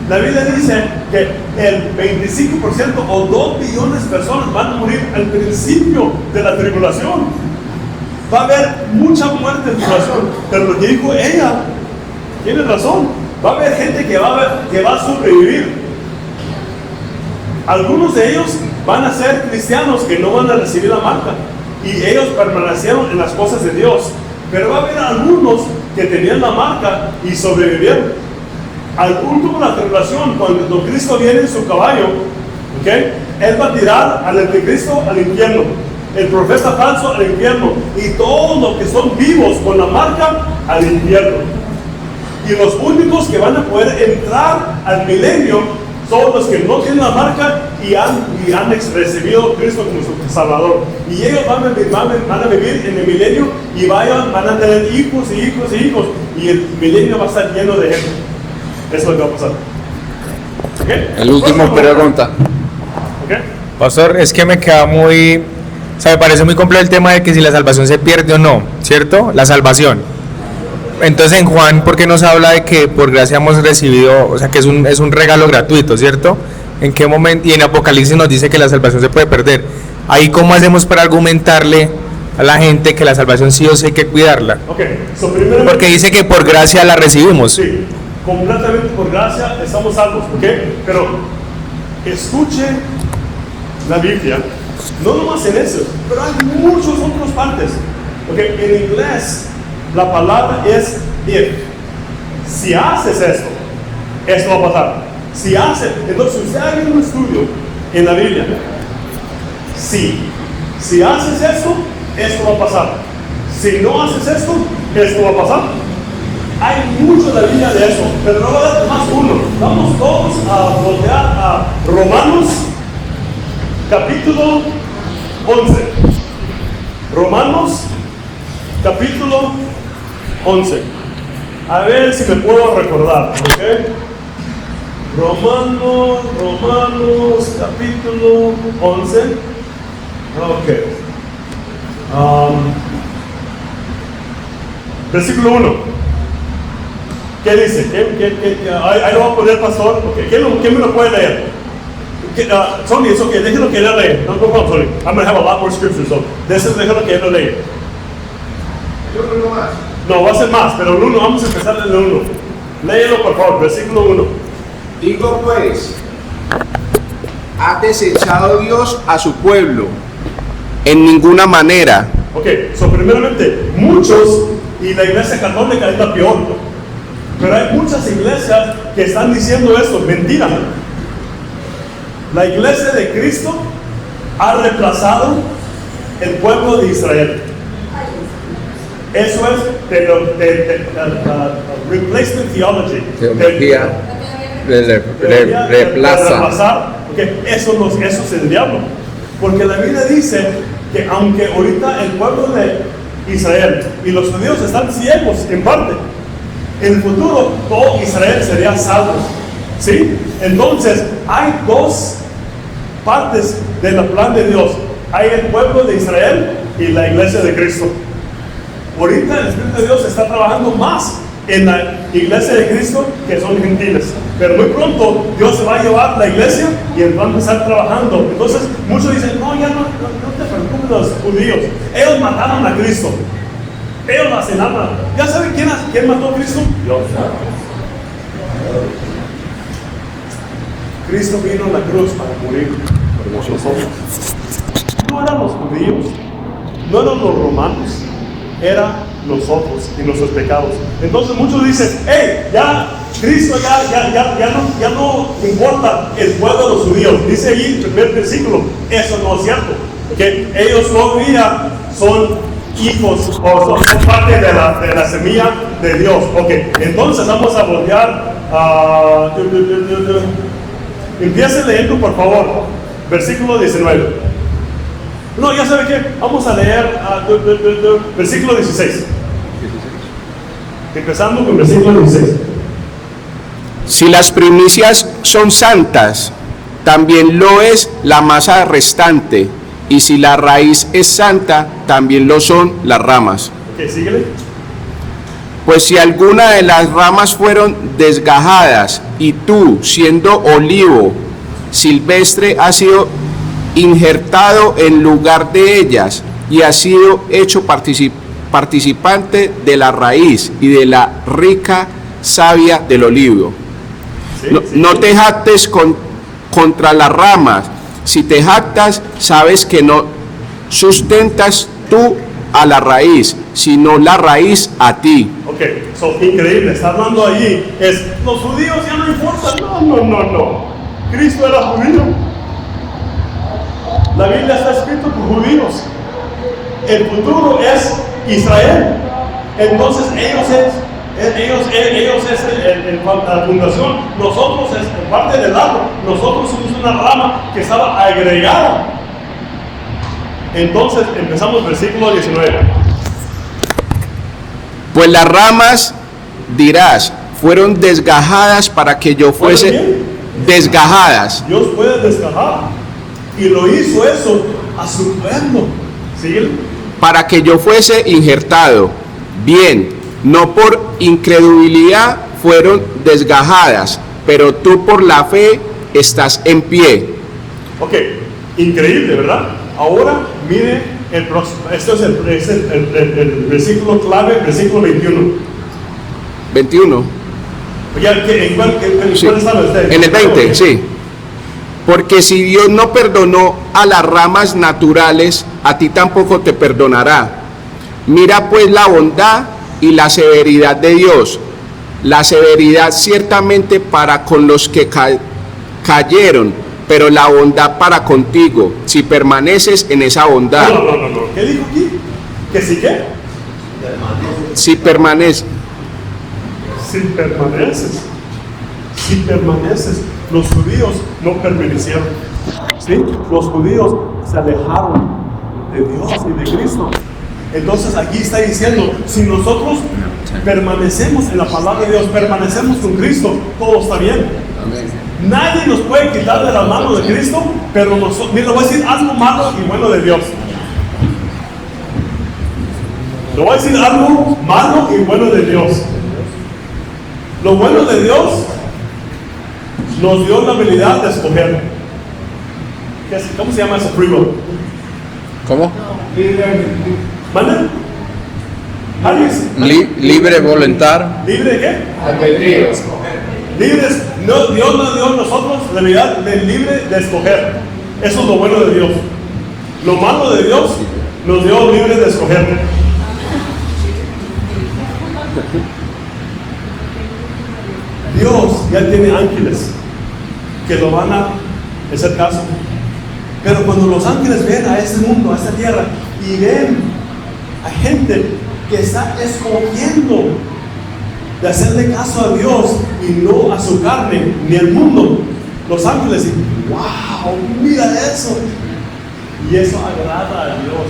La Biblia dice que el 25% o 2 billones de personas van a morir al principio de la tribulación. Va a haber mucha muerte en tribulación, pero lo que dijo ella tiene razón. Va a haber gente que va a sobrevivir. Algunos de ellos van a ser cristianos que no van a recibir la marca y ellos permanecieron en las cosas de Dios. Pero va a haber algunos que tenían la marca y sobrevivieron. Al último de la tribulación, cuando Cristo viene en su caballo, ¿okay? Él va a tirar al anticristo al infierno, el profeta falso al infierno y todos los que son vivos con la marca al infierno. Y los únicos que van a poder entrar al milenio son los que no tienen la marca y han recibido a Cristo como su Salvador. Y ellos van a vivir en el milenio y van a tener hijos y hijos y hijos. Y el milenio va a estar lleno de gente. Eso es lo que va a pasar. ¿Okay? El último pregunta. ¿Okay? Pastor, es que me queda muy... O sea, me parece muy complejo el tema de que si la salvación se pierde o no, ¿cierto? La salvación. Entonces en Juan, ¿por qué nos habla de que por gracia hemos recibido, o sea, que es un regalo gratuito, ¿cierto? ¿En qué momento? Y en Apocalipsis nos dice que la salvación se puede perder. Ahí, ¿cómo hacemos para argumentarle a la gente que la salvación sí o sí hay que cuidarla? Okay. Porque dice que por gracia la recibimos. Sí, completamente por gracia estamos salvos, ¿ok? Pero escuche la Biblia, no nomás en eso, pero hay muchas otras partes. ¿Ok? En inglés la palabra es if. Si haces esto va a pasar. Si haces, entonces usted haga un estudio en la Biblia. Si haces esto va a pasar. Si no haces esto va a pasar. Hay mucho de la Biblia de eso, pero no va a dar más uno. Vamos todos a voltear a Romanos capítulo 11. Romanos capítulo 11. A ver si me puedo recordar, ¿ok? Romanos capítulo 11. Ok. Versículo 1. ¿Qué dice? Ahí lo va a poner pastor. Okay. ¿Quién me lo puede leer? Sony, es ok, déjenlo que él lea. No, sorry. I'm going to have a lot more scriptures, so déjenlo que él lo lea. No, va a ser más, pero el 1, vamos a empezar en el 1. Léelo por favor, versículo 1. Digo pues, ¿ha desechado Dios a su pueblo? En ninguna manera. Ok, primeramente, muchos, y la iglesia católica es la peor, pero hay muchas iglesias que están diciendo esto, mentira. La iglesia de Cristo ha reemplazado el pueblo de Israel. Eso es replacement theology. Teología reemplaza. Okay. Eso es el diablo. Porque la Biblia dice que aunque ahorita el pueblo de Israel y los judíos están ciegos en parte, en el futuro todo Israel sería salvo. ¿Sí? Entonces hay dos partes del plan de Dios. Hay el pueblo de Israel y la iglesia de Cristo. Ahorita el Espíritu de Dios está trabajando más en la iglesia de Cristo que son gentiles. Pero muy pronto Dios se va a llevar la iglesia y él va a empezar trabajando. Entonces muchos dicen, no, ya no te preocupes los judíos. Ellos mataron a Cristo. Ellos asesinaron. ¿Ya saben quién mató a Cristo? Dios. Cristo vino a la cruz para morir por nosotros. No eran los judíos, no eran los romanos, eran nosotros y nuestros pecados. Entonces muchos dicen, hey, ya Cristo ya no importa el pueblo de los judíos. Dice ahí el primer versículo, eso no es cierto, que ellos todavía son hijos o son parte de la semilla de Dios. Ok, entonces vamos a voltear a... Empiecen leyendo por favor, versículo 19. No, ya sabe qué, vamos a leer versículo 16. Empezando con versículo 16. Si las primicias son santas, también lo es la masa restante, y si la raíz es santa, también lo son las ramas. Ok, síguele. Pues si alguna de las ramas fueron desgajadas y tú, siendo olivo silvestre, has sido injertado en lugar de ellas y has sido hecho participante de la raíz y de la rica savia del olivo. No te jactes contra las ramas. Si te jactas, sabes que no sustentas tú a la raíz, sino la raíz a ti. Ok, increíble, está hablando allí, los judíos ya no importan, no. Cristo era judío. La Biblia está escrita por judíos. El futuro es Israel. Entonces ellos es la fundación, nosotros es parte del árbol, nosotros somos una rama que estaba agregada. Entonces empezamos versículo 19. Pues las ramas, dirás, fueron desgajadas para que yo fuese desgajadas. Dios puede desgajar y lo hizo eso a su pueblo. ¿Sí? Para que yo fuese injertado. Bien, no por incredulidad fueron desgajadas, pero tú por la fe estás en pie. Ok, increíble, ¿verdad? Ahora mire el próximo. Este es el versículo clave, versículo 21. 21. ¿En cuál estaba usted? En el 20, sí. Porque si Dios no perdonó a las ramas naturales, a ti tampoco te perdonará. Mira pues la bondad y la severidad de Dios. La severidad ciertamente para con los que cayeron, pero la bondad para contigo, si permaneces en esa bondad. No. ¿Qué dijo aquí? ¿Que sí qué? Si permaneces. Si permaneces. Los judíos no permanecieron. ¿Sí? Los judíos se alejaron de Dios y de Cristo. Entonces aquí está diciendo, si nosotros permanecemos en la palabra de Dios, permanecemos con Cristo, todo está bien. Nadie nos puede quitar de la mano de Cristo, pero nosotros, mira, voy a decir algo malo y bueno de Dios. Le voy a decir algo malo y bueno de Dios. Lo bueno de Dios nos dio la habilidad de escoger. ¿Cómo se llama eso? Free will. ¿Cómo? ¿Mande? Libre voluntad. ¿Libre de qué? Albedrío. Libres. No, Dios nos dio a nosotros la habilidad de libre de escoger. Eso es lo bueno de Dios. Lo malo de Dios nos dio libre de escoger. Dios ya tiene ángeles que lo van a hacer caso. Pero cuando los ángeles ven a este mundo, a esta tierra, y ven a gente que está escogiendo de hacerle caso a Dios y no a su carne ni al mundo, los ángeles dicen, wow, mira eso. Y eso agrada a Dios.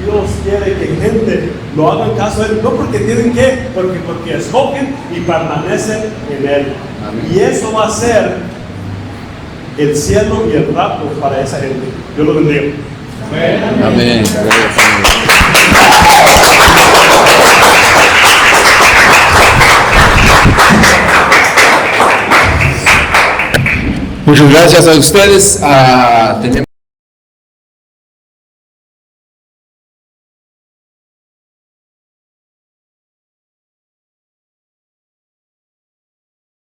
Dios quiere que gente lo hagan caso a Él, no porque tienen que, porque escogen y permanecen en Él. Amén. Y eso va a ser el cielo y el rapto para esa gente. Dios lo bendiga. Amén. Muchas gracias a ustedes.